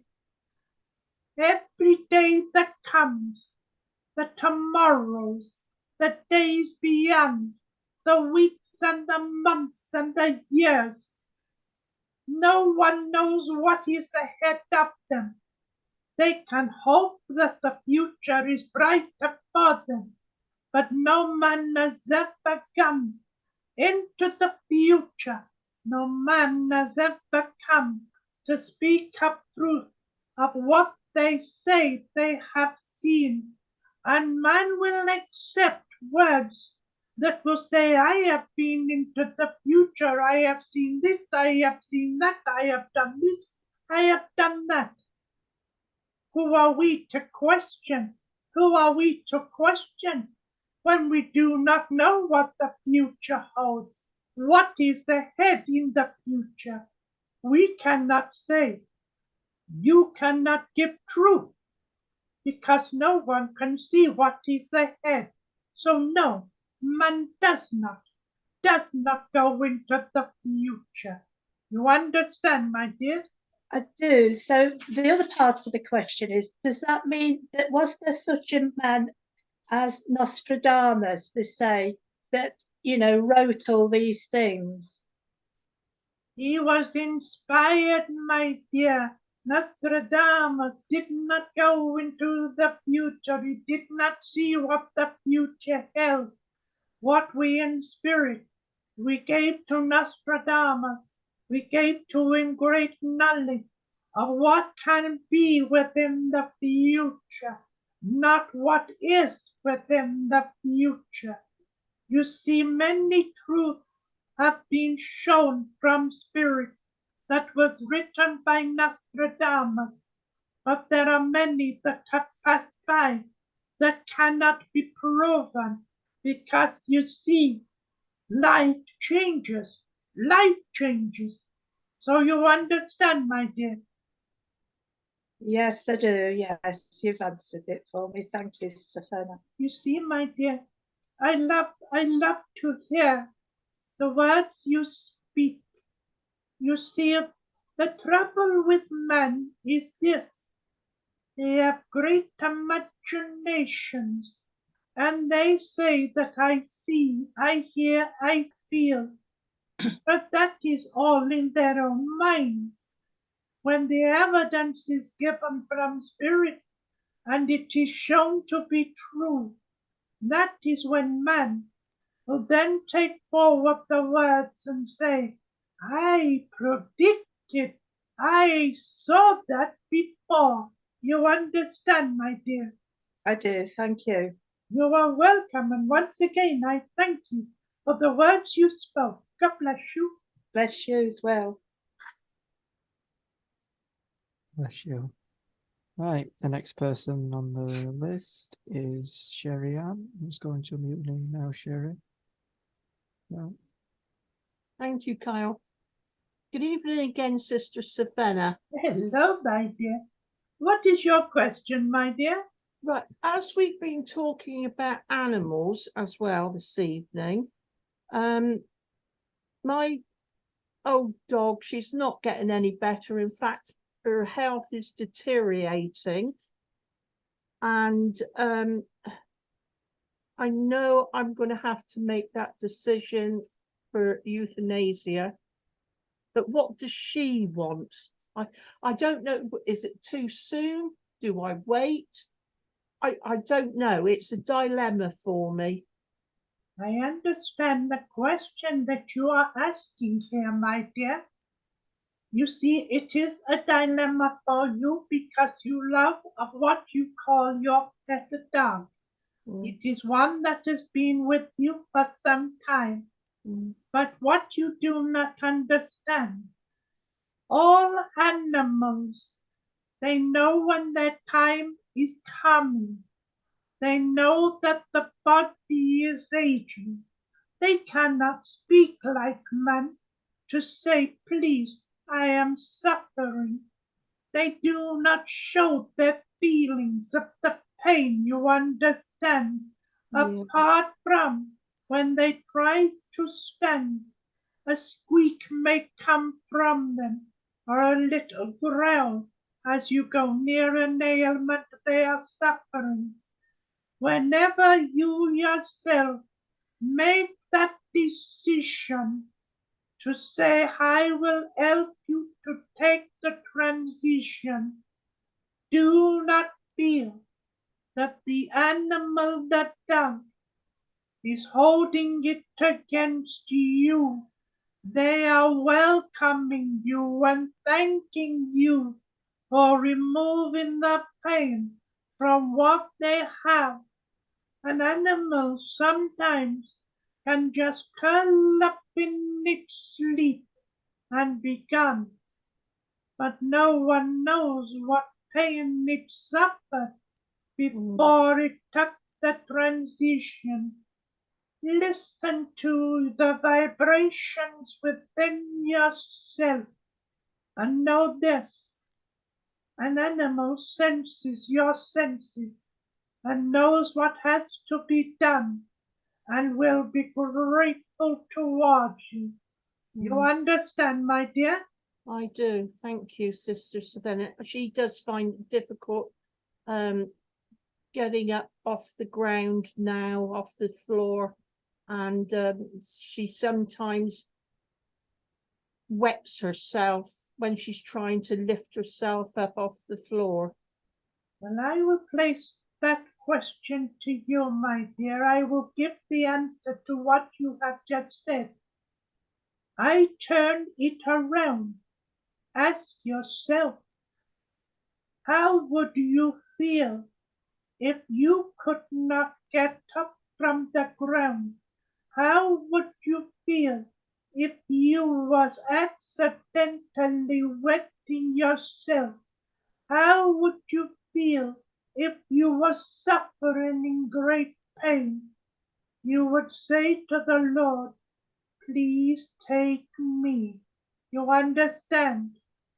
Every day that comes, the tomorrows, the days beyond, the weeks and the months and the years. No one knows what is ahead of them. They can hope that the future is brighter for them, but no man has ever gone into the future. No man has ever come to speak of truth of what they say they have seen, and man will accept words that will say, I have been into the future, I have seen this, I have seen that, I have done this, I have done that. Who are we to question? Who are we to question when we do not know what the future holds? What is ahead in the future? We cannot say. You cannot give truth because no one can see what is ahead. So no, man does not go into the future. You understand, my dear? I do. So the other part of the question is, does that mean that was there such a man as Nostradamus, they say, that, wrote all these things? He was inspired, my dear. Nostradamus did not go into the future. He did not see what the future held. What we in spirit, we gave to Nostradamus. We gave to him great knowledge of what can be within the future, not what is within the future. You see, many truths have been shown from spirit that was written by Nostradamus, but there are many that have passed by that cannot be proven because you see, life changes. So you understand, my dear? Yes, I do. Yes, you've answered it for me. Thank you, Stefana. You see, my dear, I love to hear the words you speak. You see, the trouble with men is this. They have great imaginations, and they say that I see, I hear, I feel, but that is all in their own minds. When the evidence is given from spirit, and it is shown to be true, that is when man will then take forward the words and say, I predicted, I saw that before. You understand, my dear? I do. Thank you. You are welcome, and once again I thank you for the words you spoke. God bless you. Bless you as well. Bless you. Right, the next person on the list is Sherry Ann. I'm just going to mute you now, Sherry. No. Thank you, Kyle. Good evening again, Sister Savannah. Hello, my dear. What is your question, my dear? Right, as we've been talking about animals as well this evening, my old dog, she's not getting any better. In fact, her health is deteriorating. And I know I'm going to have to make that decision for euthanasia. But what does she want? I don't know. Is it too soon? Do I wait? I don't know. It's a dilemma for me. I understand the question that you are asking here, my dear. You see, it is a dilemma for you because you love what you call your pet dog. It is one that has been with you for some time. But what you do not understand, all animals, they know when their time is coming. They know that the body is aging. They cannot speak like man to say, please, I am suffering. They do not show their feelings of the pain, you understand, apart from when they try to stand, a squeak may come from them. or a little growl as you go near an ailment they are suffering. Whenever you yourself make that decision to say, I will help you to take the transition, do not feel that the animal that does is holding it against you. They are welcoming you and thanking you for removing the pain from what they have. An animal sometimes can just curl up in its sleep and be gone, but no one knows what pain it suffered before it took the transition. Listen to the vibrations within yourself and know this. An animal senses your senses and knows what has to be done and will be grateful towards you. You understand, my dear? I do. Thank you, Sister Savannah. She does find it difficult getting up off the ground now, off the floor, and she sometimes wets herself when she's trying to lift herself up off the floor. Well, I will place that question to you, my dear. I will give the answer to what you have just said. I turn it around. Ask yourself, how would you feel if you could not get up from the ground? How would you feel if you was accidentally wetting yourself? How would you feel if you was suffering in great pain? You would say to the Lord, please take me. You understand?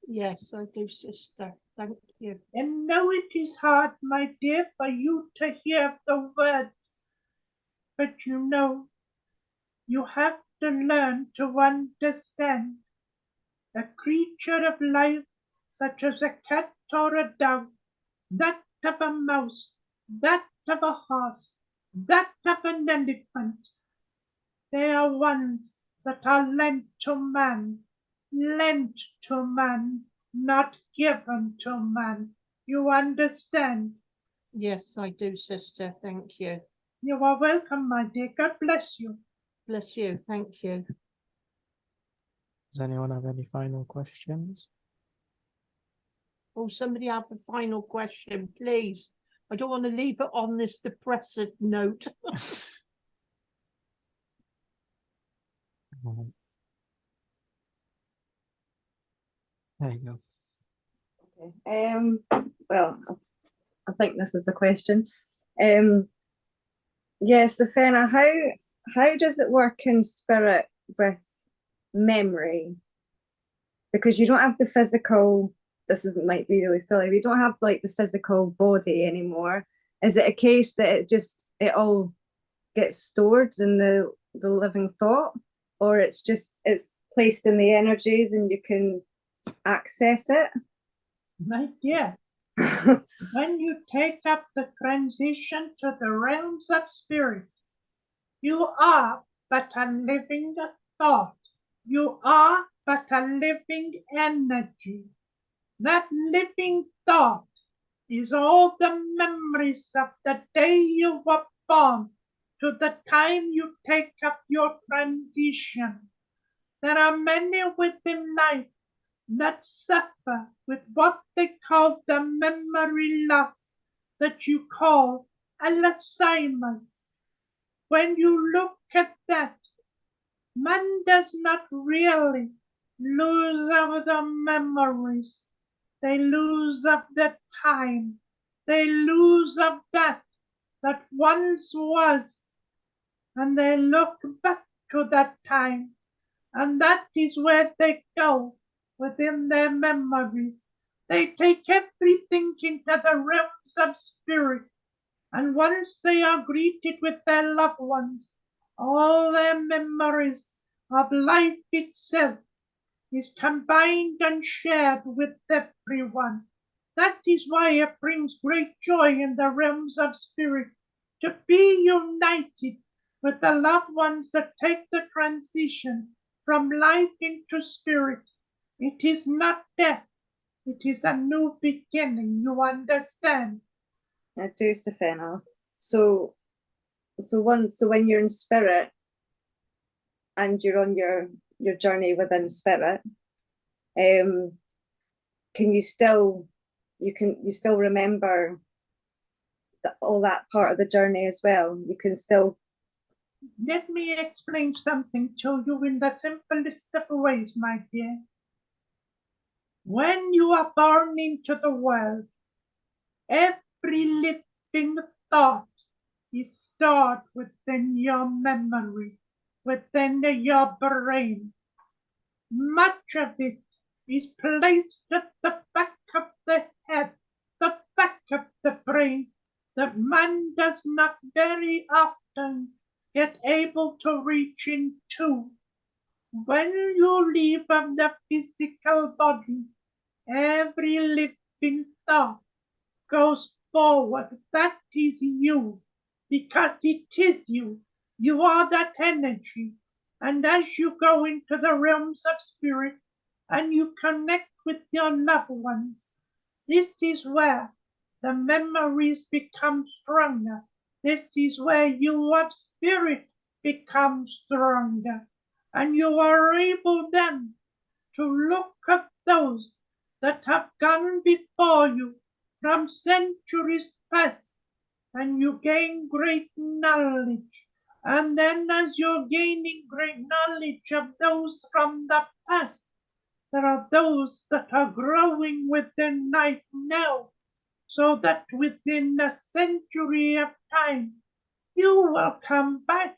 Yes, I do, Sister. Thank you. And know it is hard, my dear, for you to hear the words. But you know, you have to learn to understand. A creature of life, such as a cat or a dog, that of a mouse, that of a horse, that of an elephant, they are ones that are lent to man, not given to man. You understand? Yes, I do, Sister. Thank you. You are welcome, my dear. God bless you. Bless you. Thank you. Does anyone have any final questions? Oh, somebody have a final question, please. I don't want to leave it on this depressive note. There you go. Okay. Well, I think this is the question. Yes, so Fenna, how does it work in spirit with memory? Because you don't have the physical, might be really silly, we don't have like the physical body anymore. Is it a case that it all gets stored in the living thought, or it's placed in the energies and you can access it? My dear, when you take up the transition to the realms of spirit, you are but a living thought. You are but a living energy. That living thought is all the memories of the day you were born to the time you take up your transition. There are many within life that suffer with what they call the memory loss that you call Alzheimer's. When you look at that, man does not really lose of the memories. They lose of the time. They lose of that once was. And they look back to that time. And that is where they go within their memories. They take everything into the realms of spirit. And once they are greeted with their loved ones, all their memories of life itself is combined and shared with everyone. That is why it brings great joy in the realms of spirit to be united with the loved ones that take the transition from life into spirit. It is not death, it is a new beginning, you understand? I do, Safena. So when you're in spirit and you're on your journey within spirit, can you still remember all that part of the journey as well? You can still. Let me explain something to you in the simplest of ways, my dear. When you are born into the world, every living thought is stored within your memory, within your brain. Much of it is placed at the back of the head, the back of the brain, that man does not very often get able to reach into. When you leave of the physical body, every living thought goes forward. That is you, because it is you. You are that energy. And as you go into the realms of spirit and you connect with your loved ones, this is where the memories become stronger. This is where you of spirit become stronger. And you are able then to look at those that have gone before you from centuries past, and you gain great knowledge. And then as you're gaining great knowledge of those from the past, there are those that are growing within life now, so that within a century of time, you will come back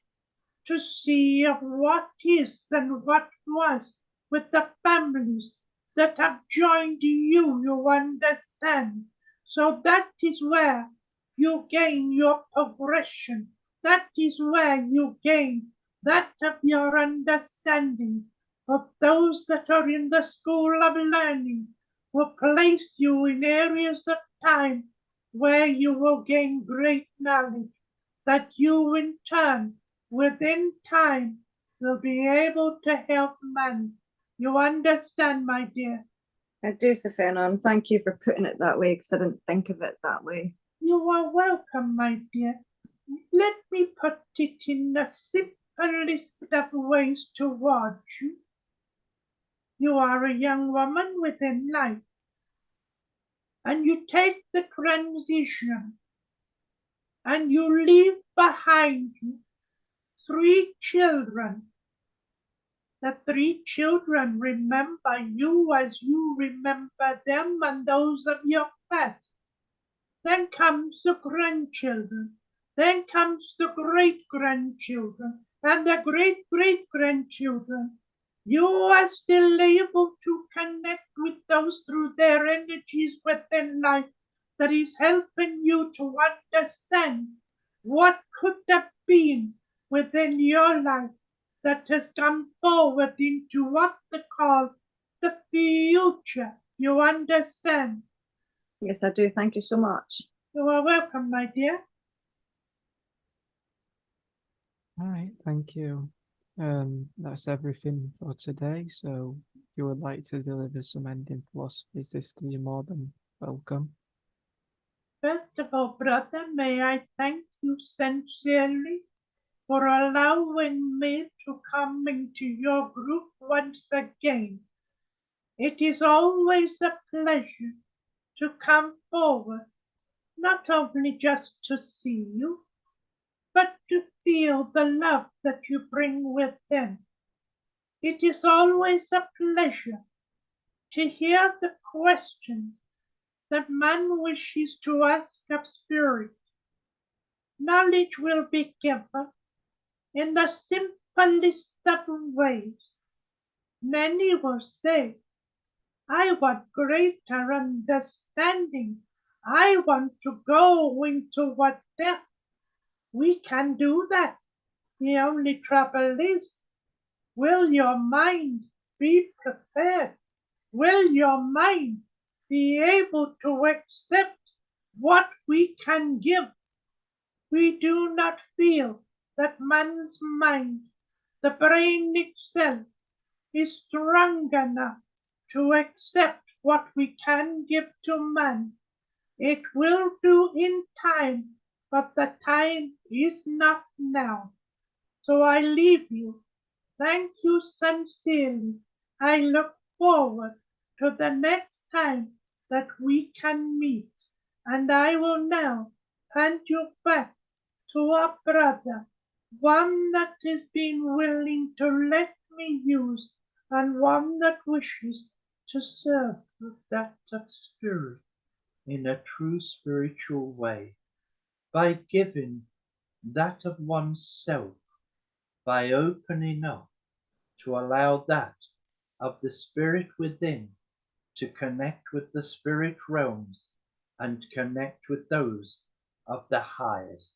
to see of what is and what was with the families that have joined you, you understand. So that is where you gain your progression. That is where you gain that of your understanding. Of those that are in the school of learning will place you in areas of time where you will gain great knowledge, that you in turn within time will be able to help man. You understand, my dear? I do, Safena, and thank you for putting it that way, because I didn't think of it that way. You are welcome, my dear. Let me put it in the simplest of ways towards you. You are a young woman within life, and you take the transition, and you leave behind you 3 children. The 3 children remember you as you remember them and those of your past. Then comes the grandchildren. Then comes the great-grandchildren and the great-great-grandchildren. You are still able to connect with those through their energies within life that is helping you to understand what could have been within your life that has gone forward into what they call the future. You understand? Yes, I do. Thank you so much. You are welcome, my dear. All right, thank you. That's everything for today. So if you would like to deliver some ending philosophy, sister, you're more than welcome. First of all, brother, may I thank you sincerely for allowing me to come into your group once again. It is always a pleasure to come forward, not only just to see you, but to feel the love that you bring within. It is always a pleasure to hear the questions that man wishes to ask of spirit. Knowledge will be given in the simplest of ways. Many will say, I want greater understanding. I want to go into what depth. We can do that. The only trouble is, will your mind be prepared. Will your mind be able to accept what we can give? We do not feel that man's mind, the brain itself, is strong enough to accept what we can give to man. It will do in time, but the time is not now. So I leave you. Thank you sincerely. I look forward to the next time that we can meet. And I will now hand you back to our brother, one that has been willing to let me use, and one that wishes to serve with that of spirit in a true spiritual way, by giving that of oneself, by opening up to allow that of the spirit within to connect with the spirit realms and connect with those of the highest.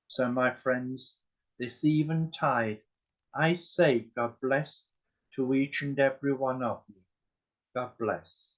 So, my friends, this eventide, I say God bless to each and every one of you. God bless.